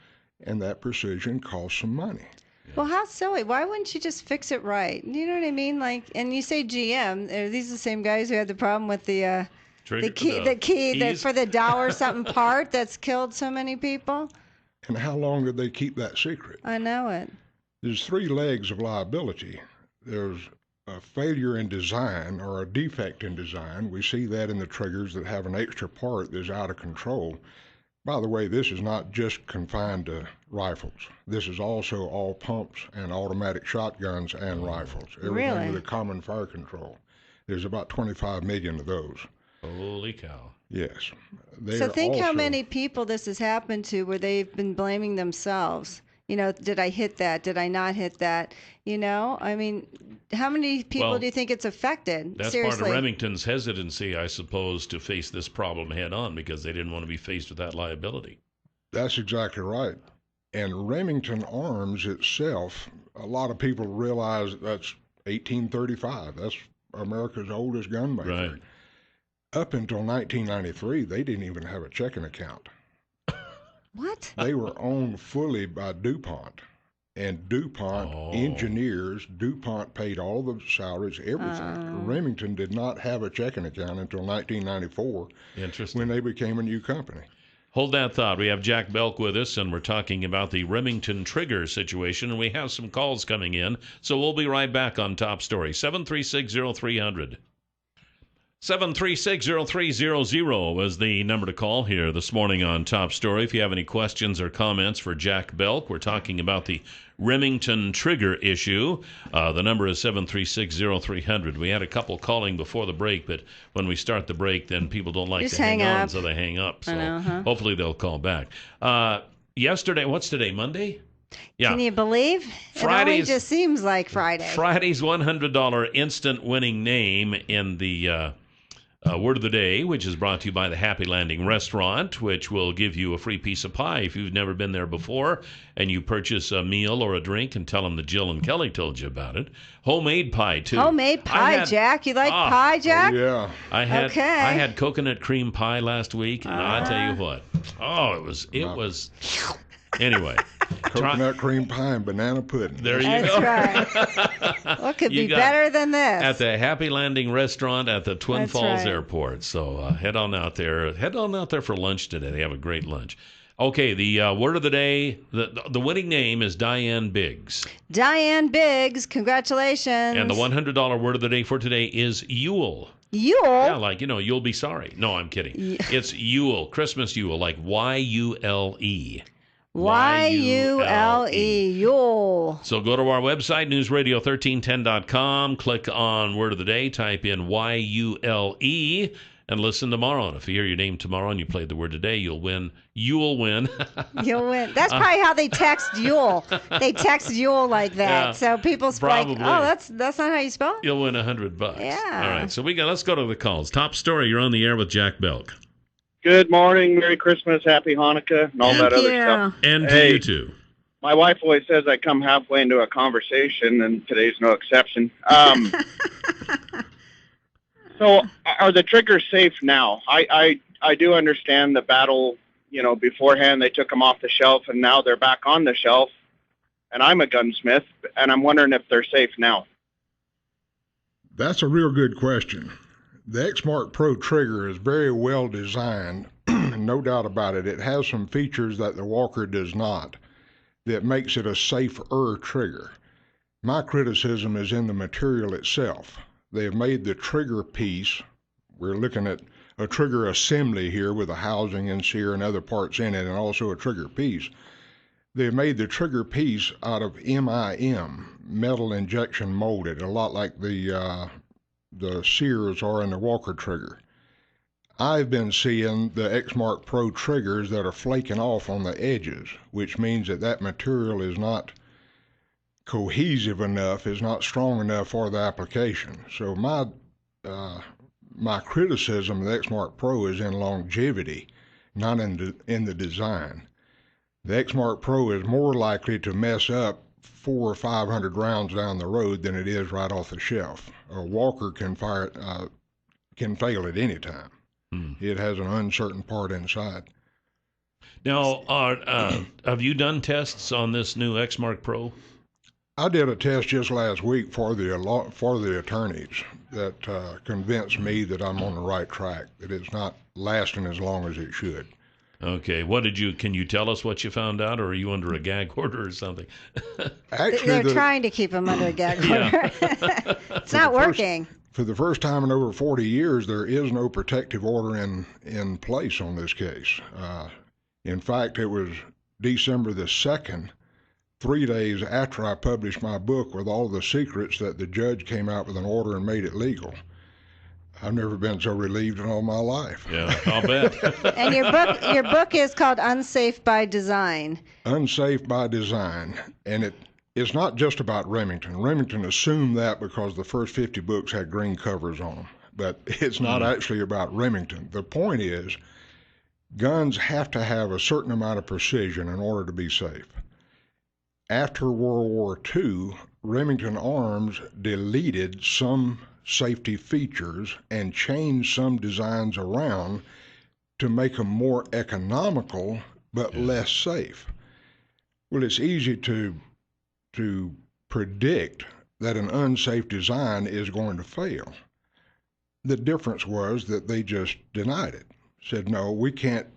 And that precision costs some money. Well, how silly. Why wouldn't you just fix it right? You know what I mean? Like, and you say GM, are these the same guys who had the problem with the key for the Dow something part that's killed so many people? And how long did they keep that secret? I know it. There's 3 legs of liability. There's a failure in design or a defect in design. We see that in the triggers that have an extra part that's out of control. By the way, this is not just confined to rifles. This is also all pumps and automatic shotguns and rifles. Everything with a common fire control. There's about 25 million of those. Holy cow. Yes. So think how many people this has happened to where they've been blaming themselves. You know, did I hit that? Did I not hit that? You know, I mean, how many people do you think it's affected? That's Seriously. part of Remington's hesitancy, I suppose, to face this problem head on because they didn't want to be faced with that liability. That's exactly right. And Remington Arms itself, a lot of people realize that's 1835. That's America's oldest gun maker. Right. Up until 1993, they didn't even have a checking account. What? They were owned fully by DuPont. And DuPont engineers, DuPont paid all the salaries, everything. Remington did not have a checking account until 1994. Interesting. When they became a new company. Hold that thought. We have Jack Belk with us, and we're talking about the Remington trigger situation, and we have some calls coming in, so we'll be right back on Top Story. 736-0300. 736-0300 is the number to call here this morning on Top Story. If you have any questions or comments for Jack Belk, we're talking about the Remington trigger issue. The number is 736-0300. We had a couple calling before the break, but when we start the break, then people don't like to hang on, so they hang up. So hopefully they'll call back. Yesterday, what's today, Monday? Yeah. Can you believe? It only just seems like Friday. Friday's $100 instant winning name in the Word of the Day, which is brought to you by the Happy Landing Restaurant, which will give you a free piece of pie if you've never been there before and you purchase a meal or a drink and tell them that Jill and Kelly told you about it. Homemade pie, too. Homemade pie, Jack. You like pie, Jack? Oh, yeah. I had coconut cream pie last week, and I'll tell you what. Oh, it was... Anyway. Coconut cream pie and banana pudding. There you go. That's right. What could be better than this? At the Happy Landing Restaurant at the Twin Falls Airport. So head on out there. Head on out there for lunch today. They have a great lunch. Okay, the word of the day, the winning name is Diane Biggs. Diane Biggs, congratulations. And the $100 word of the day for today is Yule. Yule? Yeah, like, you'll be sorry. No, I'm kidding. It's Yule, Christmas Yule, like Y-U-L-E. Y-U-L-E. Yule. So go to our website, newsradio1310.com, click on Word of the Day, type in Y-U-L-E, and listen tomorrow. And if you hear your name tomorrow and you play the word today, you'll win. You'll win. You'll win. That's probably how they text Yule. They text Yule like that. Yeah, so people's like, oh, that's not how you spell it? You'll win $100. Yeah. All right. So let's go to the calls. Top story. You're on the air with Jack Belk. Good morning. Merry Christmas. Happy Hanukkah and all that other stuff. And to you too. My wife always says I come halfway into a conversation, and today's no exception. So are the triggers safe now? I do understand the battle, beforehand they took them off the shelf, and now they're back on the shelf. And I'm a gunsmith, and I'm wondering if they're safe now. That's a real good question. The X-Mark Pro trigger is very well designed, no doubt about it. It has some features that the Walker does not that makes it a safer trigger. My criticism is in the material itself. They have made the trigger piece, we're looking at a trigger assembly here with a housing and sear and other parts in it, and also a trigger piece. They've made the trigger piece out of MIM, metal injection molded, a lot like the sears are in the Walker trigger. I've been seeing the X-Mark Pro triggers that are flaking off on the edges, which means that material is not cohesive enough, is not strong enough for the application. So my criticism of the X-Mark Pro is in longevity, not in the design. The X-Mark Pro is more likely to mess up 400 or 500 rounds down the road than it is right off the shelf. A Walker can fail at any time. It has an uncertain part inside. Now, have you done tests on this new X-Mark Pro? I did a test just last week for the attorneys that convinced me that I'm on the right track, that it's not lasting as long as it should. Okay, can you tell us what you found out, or are you under a gag order or something? Actually, they're trying to keep them under a gag order. It's not working. For the first time in over 40 years, there is no protective order in place on this case. In fact, it was December the 2nd, 3 days after I published my book with all the secrets, that the judge came out with an order and made it legal. I've never been so relieved in all my life. Yeah, I'll bet. And your book is called Unsafe by Design. Unsafe by Design. And it's not just about Remington. Remington assumed that because the first 50 books had green covers on them. But it's not actually about Remington. The point is, guns have to have a certain amount of precision in order to be safe. After World War II, Remington Arms deleted some safety features and changed some designs around to make them more economical but less safe. Well, it's easy to predict that an unsafe design is going to fail. The difference was that they just denied it, said, no, we can't.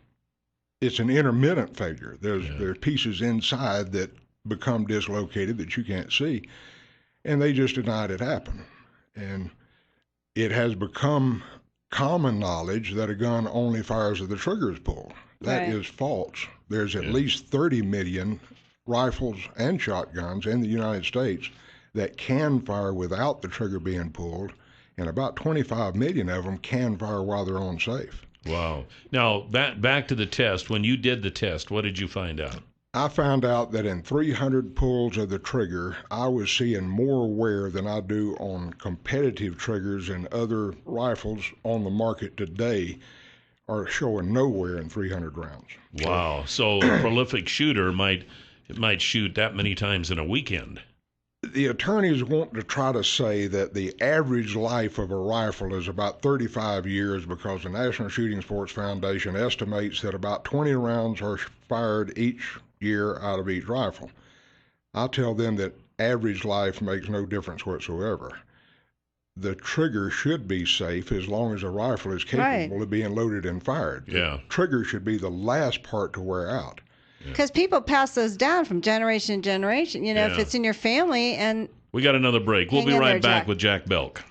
It's an intermittent failure. There are pieces inside that become dislocated that you can't see, and they just denied it happened. And it has become common knowledge that a gun only fires if the trigger is pulled. That is false. There's at least 30 million rifles and shotguns in the United States that can fire without the trigger being pulled, and about 25 million of them can fire while they're on safe. Wow. Now, back to the test. When you did the test, what did you find out? I found out that in 300 pulls of the trigger, I was seeing more wear than I do on competitive triggers, and other rifles on the market today are showing no wear in 300 rounds. Wow. So a prolific shooter might shoot that many times in a weekend. The attorneys want to try to say that the average life of a rifle is about 35 years because the National Shooting Sports Foundation estimates that about 20 rounds are fired each year out of each rifle. I tell them that average life makes no difference whatsoever. The trigger should be safe as long as a rifle is capable of being loaded and fired. Yeah. The trigger should be the last part to wear out. Because people pass those down from generation to generation. If it's in your family. And we got another break. We'll be right back with Jack Belk.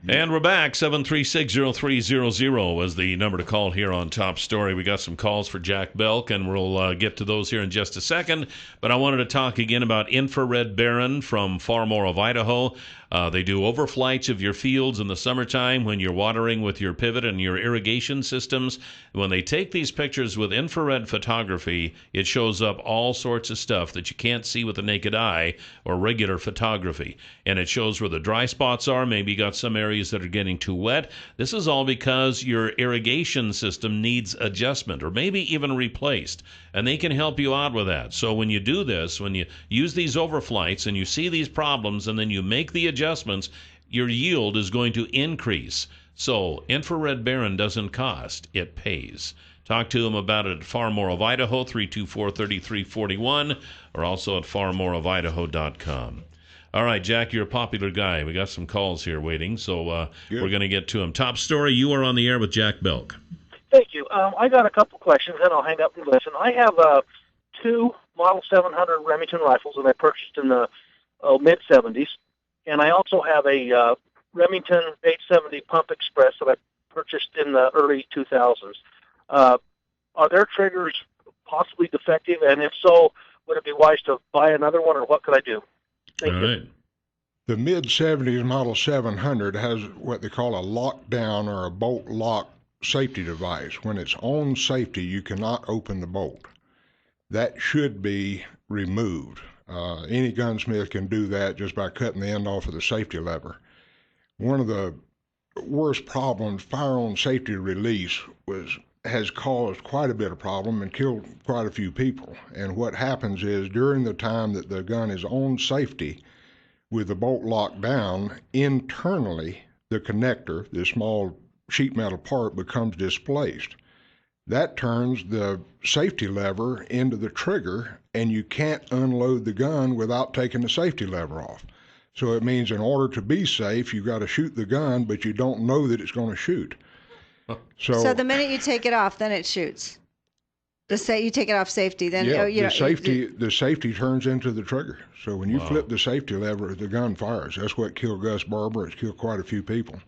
And we're back. 736-0300 is the number to call here on Top Story. We got some calls for Jack Belk, and we'll get to those here in just a second. But I wanted to talk again about Infrared Baron from Farmore of Idaho. They do overflights of your fields in the summertime when you're watering with your pivot and your irrigation systems. When they take these pictures with infrared photography, it shows up all sorts of stuff that you can't see with the naked eye or regular photography. And it shows where the dry spots are. Maybe you got some areas that are getting too wet. This is all because your irrigation system needs adjustment or maybe even replaced. And they can help you out with that. So when you do this, when you use these overflights and you see these problems and then you make the adjustments, your yield is going to increase. So Infrared Baron doesn't cost, it pays. Talk to them about it at Farmore of Idaho, 324-3341, or also at farmoreofidaho.com. All right, Jack, you're a popular guy. We got some calls here waiting, so we're going to get to them. Top Story, you are on the air with Jack Belk. Thank you. I got a couple questions, then I'll hang up and listen. I have two Model 700 Remington rifles that I purchased in the mid-'70s, and I also have a Remington 870 Pump Express that I purchased in the early 2000s. Are their triggers possibly defective, and if so, would it be wise to buy another one, or what could I do? Thank you. Right. The mid-'70s Model 700 has what they call a lockdown or a bolt lock safety device. When it's on safety, you cannot open the bolt. That should be removed. Any gunsmith can do that just by cutting the end off of the safety lever. One of the worst problems, fire-on safety release, has caused quite a bit of problem and killed quite a few people. And what happens is during the time that the gun is on safety with the bolt locked down, internally the connector, the small sheet metal part, becomes displaced. That turns the safety lever into the trigger, and you can't unload the gun without taking the safety lever off. So it means in order to be safe, you've got to shoot the gun, but you don't know that it's going to shoot. So the minute you take it off, then it shoots. You take it off safety, then the safety turns into the trigger. So when you flip the safety lever, the gun fires. That's what killed Gus Barber. It's killed quite a few people.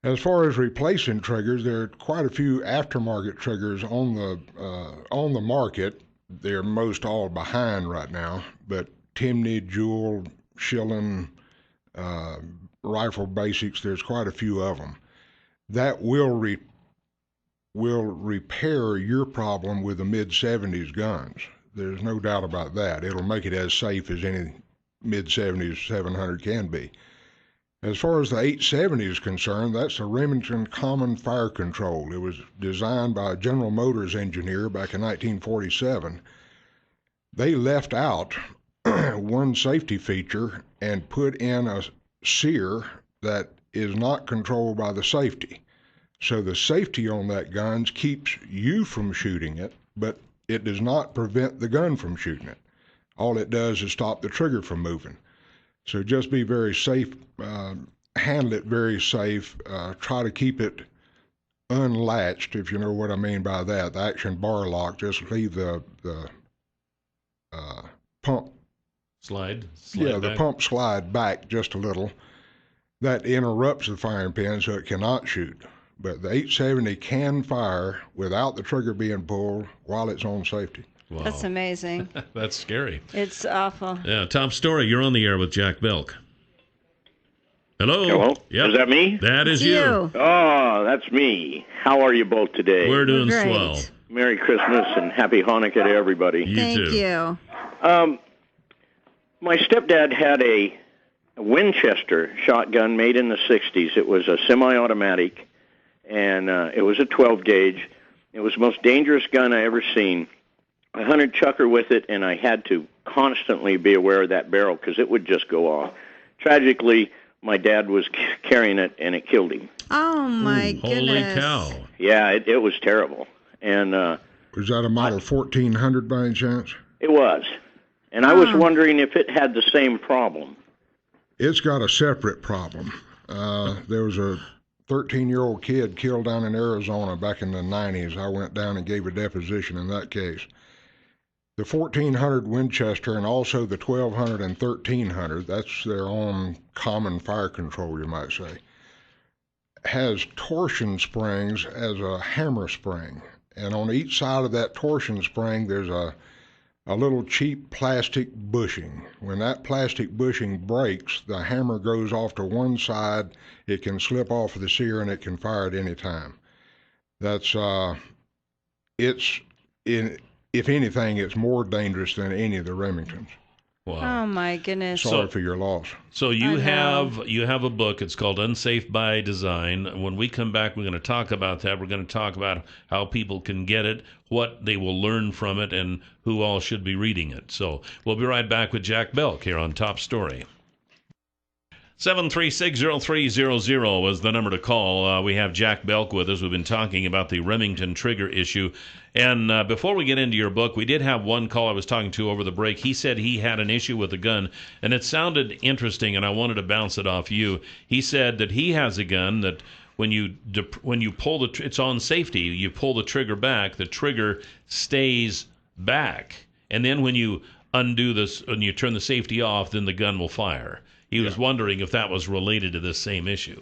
As far as replacing triggers, there are quite a few aftermarket triggers on the market. They're most all behind right now, but Timney, Jewel, Schilling, Rifle Basics, there's quite a few of them. That will repair your problem with the mid-'70s guns. There's no doubt about that. It'll make it as safe as any mid-'70s 700 can be. As far as the 870 is concerned, that's a Remington Common Fire Control. It was designed by a General Motors engineer back in 1947. They left out one safety feature and put in a sear that is not controlled by the safety. So the safety on that gun keeps you from shooting it, but it does not prevent the gun from shooting it. All it does is stop the trigger from moving. So just be very safe, handle it very safe, try to keep it unlatched, if you know what I mean by that. The action bar lock, just leave the pump slide the back. Pump slide back just a little. That interrupts the firing pin so it cannot shoot. But the 870 can fire without the trigger being pulled while it's on safety. Wow. That's amazing. That's scary. It's awful. Yeah, Top Story, you're on the air with Jack Belk. Hello? Hello? Yep. Is that me? That is you. Oh, that's me. How are you both today? We're doing Great. swell. Merry Christmas and Happy Hanukkah to everybody. Thank you. My stepdad had a Winchester shotgun made in the 60s. It was a semi-automatic, and it was a 12-gauge. It was the most dangerous gun I ever seen. I hunted chucker with it, and I had to constantly be aware of that barrel because it would just go off. Tragically, my dad was carrying it, and it killed him. Oh, my goodness. Holy cow. Yeah, it was terrible. And was that a Model 1400 by any chance? It was. And I was wondering if it had the same problem. It's got a separate problem. There was a 13-year-old kid killed down in Arizona back in the 90s. I went down and gave a deposition in that case. The 1400 Winchester and also the 1200 and 1300, that's their own common fire control, you might say, has torsion springs as a hammer spring. And on each side of that torsion spring, there's a little cheap plastic bushing. When that plastic bushing breaks, the hammer goes off to one side, it can slip off of the sear, and it can fire at any time. That's, if anything, it's more dangerous than any of the Remingtons. Wow. Oh my goodness! Sorry for your loss. So you have a book. It's called Unsafe by Design. When we come back, we're going to talk about that. We're going to talk about how people can get it, what they will learn from it, and who all should be reading it. So we'll be right back with Jack Belk here on Top Story. 7360300 was the number to call. We have Jack Belk with us. We've been talking about the Remington trigger issue. And before we get into your book, we did have one call I was talking to over the break. He said he had an issue with a gun, and it sounded interesting, and I wanted to bounce it off you. He said that he has a gun that when you pull it's on safety. You pull the trigger back, the trigger stays back. And then when you undo this and you turn the safety off, then the gun will fire. He was wondering if that was related to this same issue.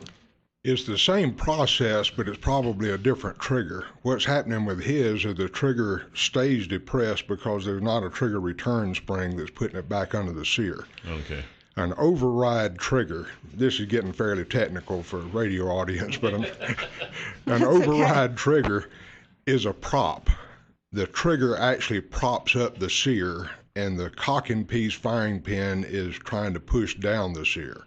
It's the same process, but it's probably a different trigger. What's happening with his is the trigger stays depressed because there's not a trigger return spring that's putting it back under the sear. Okay. An override trigger, this is getting fairly technical for a radio audience, but an override trigger is a prop. The trigger actually props up the sear, and the cocking piece firing pin is trying to push down the sear.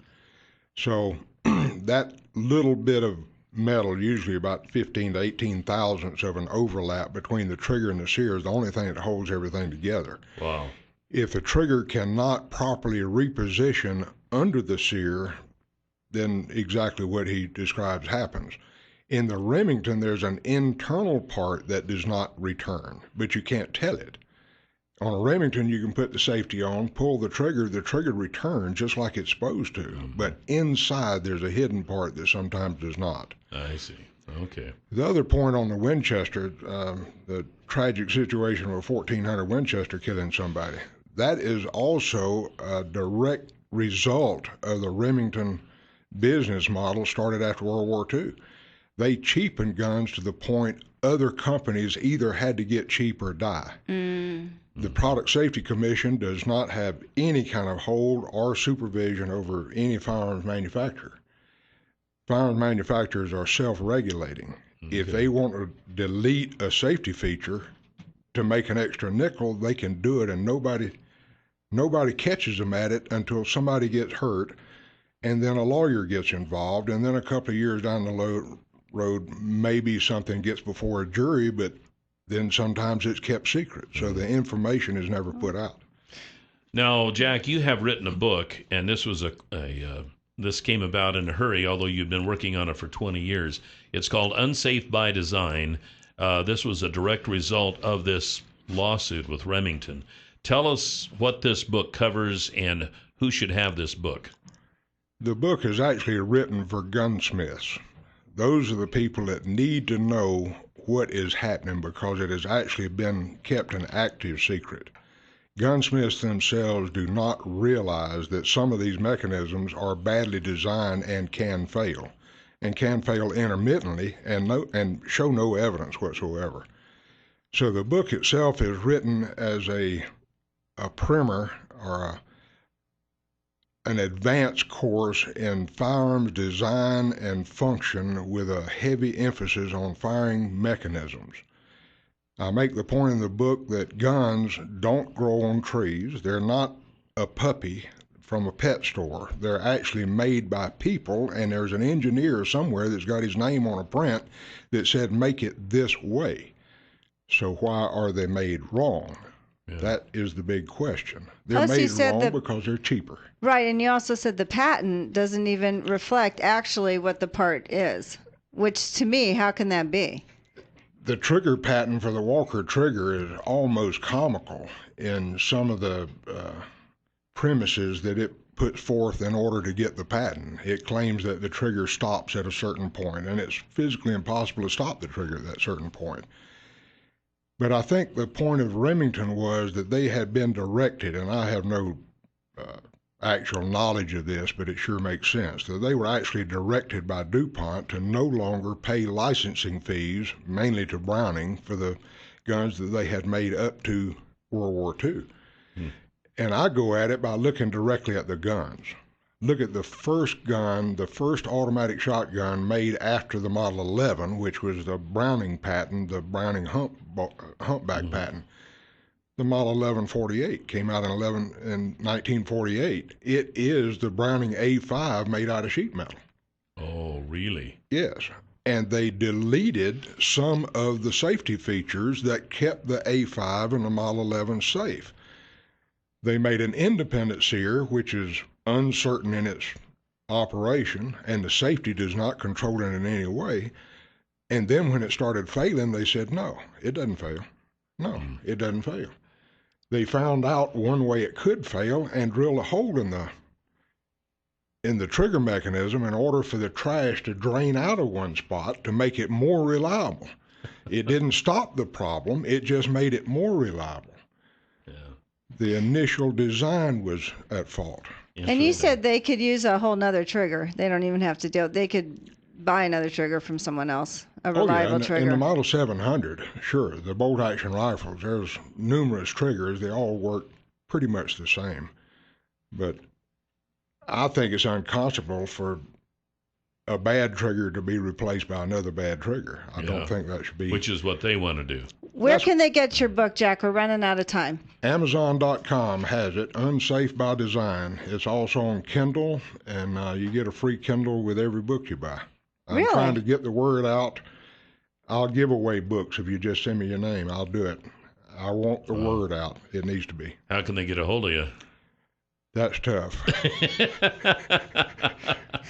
So that little bit of metal, usually about 15 to 18 thousandths of an overlap between the trigger and the sear, is the only thing that holds everything together. Wow. If the trigger cannot properly reposition under the sear, then exactly what he describes happens. In the Remington, there's an internal part that does not return, but you can't tell it. On a Remington, you can put the safety on, pull the trigger returns just like it's supposed to. Mm-hmm. But inside, there's a hidden part that sometimes does not. I see. Okay. The other point on the Winchester, the tragic situation of a 1400 Winchester killing somebody, that is also a direct result of the Remington business model started after World War II. They cheapened guns to the point other companies either had to get cheap or die. The Product Safety Commission does not have any kind of hold or supervision over any firearms manufacturer. Firearms manufacturers are self-regulating. Okay. If they want to delete a safety feature to make an extra nickel, they can do it, and nobody catches them at it until somebody gets hurt, and then a lawyer gets involved, and then a couple of years down the road, maybe something gets before a jury, but then sometimes it's kept secret, so the information is never put out. Now, Jack, you have written a book, and this was this came about in a hurry, although you've been working on it for 20 years. It's called Unsafe by Design. This was a direct result of this lawsuit with Remington. Tell us what this book covers and who should have this book. The book is actually written for gunsmiths. Those are the people that need to know what is happening because it has actually been kept an active secret. Gunsmiths themselves do not realize that some of these mechanisms are badly designed and can fail intermittently and show no evidence whatsoever. So the book itself is written as a primer or an advanced course in firearms design and function with a heavy emphasis on firing mechanisms. I make the point in the book that guns don't grow on trees. They're not a puppy from a pet store. They're actually made by people, and there's an engineer somewhere that's got his name on a print that said, make it this way. So why are they made wrong? Yeah. That is the big question. They're made wrong because they're cheaper. Right, and you also said the patent doesn't even reflect actually what the part is, which to me, how can that be? The trigger patent for the Walker trigger is almost comical in some of the premises that it puts forth in order to get the patent. It claims that the trigger stops at a certain point, and it's physically impossible to stop the trigger at that certain point. But I think the point of Remington was that they had been directed, and I have no actual knowledge of this, but it sure makes sense, that they were actually directed by DuPont to no longer pay licensing fees, mainly to Browning, for the guns that they had made up to World War II. And I go at it by looking directly at the guns. Look at the first gun, the first automatic shotgun made after the Model 11, which was the Browning patent, the Browning humpback patent. The Model 1148 came out in 1948. It is the Browning A5 made out of sheet metal. Oh, really? Yes. And they deleted some of the safety features that kept the A5 and the Model 11 safe. They made an independent sear, which is uncertain in its operation, and the safety does not control it in any way. And then when it started failing, they said, no, it doesn't fail. No, it doesn't fail. They found out one way it could fail and drilled a hole in the trigger mechanism in order for the trash to drain out of one spot to make it more reliable. It didn't stop the problem, it just made it more reliable. Yeah. The initial design was at fault. And you said they could use a whole nother trigger. They don't even have to do it. They could buy another trigger from someone else, a reliable trigger. In the Model 700, sure, the bolt-action rifles, there's numerous triggers. They all work pretty much the same. But I think it's unconscionable for a bad trigger to be replaced by another bad trigger. I don't think that should be. Which is what they want to do. Where can they get your book, Jack? We're running out of time. Amazon.com has it, Unsafe by Design. It's also on Kindle, and you get a free Kindle with every book you buy. I'm trying to get the word out. I'll give away books if you just send me your name. I'll do it. I want the word out. It needs to be. How can they get a hold of you? That's tough.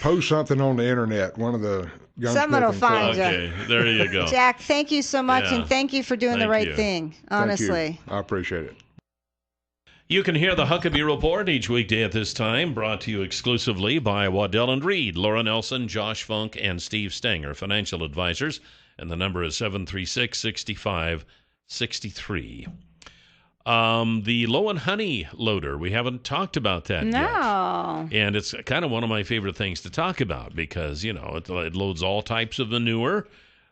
Post something on the internet. One of the someone will find you. Okay, there you go. Jack, thank you so much, and thank you for doing the right thing. Honestly, I appreciate it. You can hear the Huckabee Report each weekday at this time, brought to you exclusively by Waddell & Reed, Laura Nelson, Josh Funk, and Steve Stanger, financial advisors, and the number is 736-6563. The Low and Honey loader, we haven't talked about that yet. And it's kind of one of my favorite things to talk about because, you know, it loads all types of manure,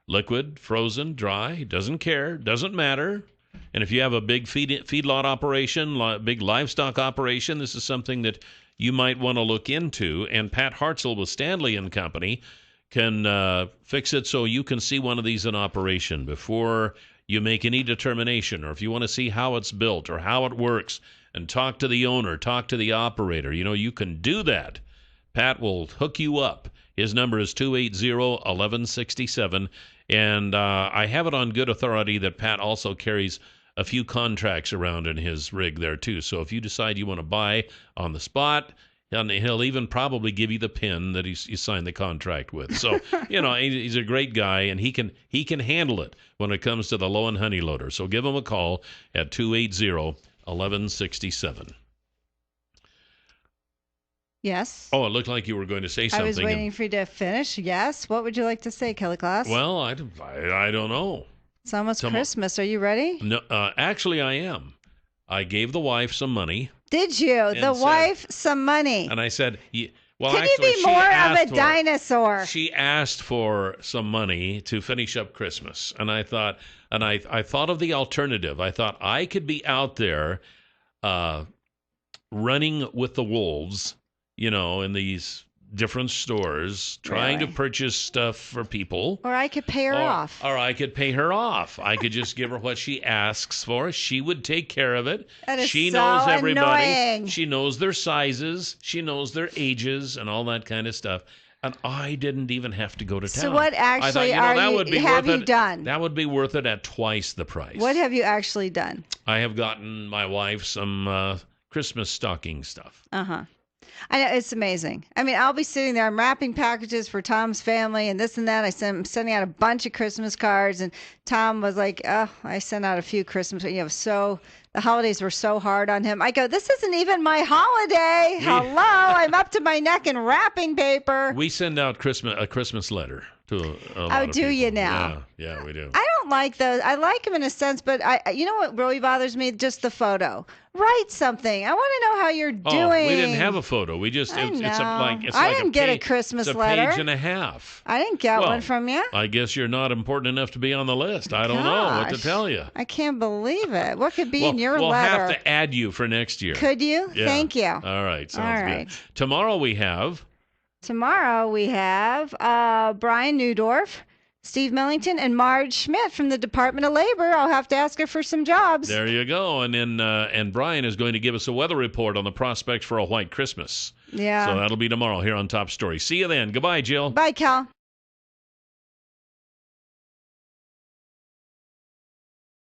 liquid, frozen, dry, doesn't care, doesn't matter. And if you have a big feedlot operation, big livestock operation, this is something that you might want to look into. And Pat Hartzell with Stanley and Company can fix it so you can see one of these in operation before you make any determination, or if you want to see how it's built or how it works and talk to the owner, talk to the operator, you know, you can do that. Pat will hook you up. His number is 280-1167. And I have it on good authority that Pat also carries a few contracts around in his rig there, too. So if you decide you want to buy on the spot, and he'll even probably give you the pin that you signed the contract with. So, you know, he's a great guy, and he can handle it when it comes to the Low and Honey loader. So give him a call at 280-1167. Yes. Oh, it looked like you were going to say something. I was waiting for you to finish. Yes. What would you like to say, Kelly Class? Well, I don't know. It's almost Christmas. Are you ready? No, actually, I am. I gave the wife some money. Did you? The wife some money. And I said, well, can actually, you be more of a dinosaur? She asked for some money to finish up Christmas. And I thought, I thought of the alternative. I thought I could be out there running with the wolves, you know, in these different stores, trying to purchase stuff for people. Or I could pay her off. Or I could pay her off. I could just give her what she asks for. She would take care of it. That is she so knows everybody. Annoying. She knows their sizes. She knows their ages and all that kind of stuff. And I didn't even have to go to town. So what actually have you done? That would be worth it at twice the price. What have you actually done? I have gotten my wife some Christmas stocking stuff. Uh-huh. I know, it's amazing. I mean, I'll be sitting there, I'm wrapping packages for Tom's family and this and that. I'm sending out a bunch of Christmas cards, and Tom was like, oh, I sent out a few Christmas, so the holidays were so hard on him. I go, this isn't even my holiday. Hello, I'm up to my neck in wrapping paper. We send out a Christmas letter to a lot of do people. You now? Yeah, we do. I don't don't like those. I like them in a sense, but you know what really bothers me? Just the photo. Write something. I want to know how you're doing. Oh, we didn't have a photo. We just I didn't get a Christmas letter. It's a page and a half. I didn't get one from you. I guess you're not important enough to be on the list. I don't know what to tell you. I can't believe it. What could be in your letter? We'll have to add you for next year. Could you? Yeah. Thank you. All right. Sounds good. Tomorrow we have Brian Newdorf, Steve Millington, and Marge Schmidt from the Department of Labor. I'll have to ask her for some jobs. There you go. And then and Brian is going to give us a weather report on the prospects for a white Christmas. Yeah. So that'll be tomorrow here on Top Story. See you then. Goodbye, Jill. Bye, Cal.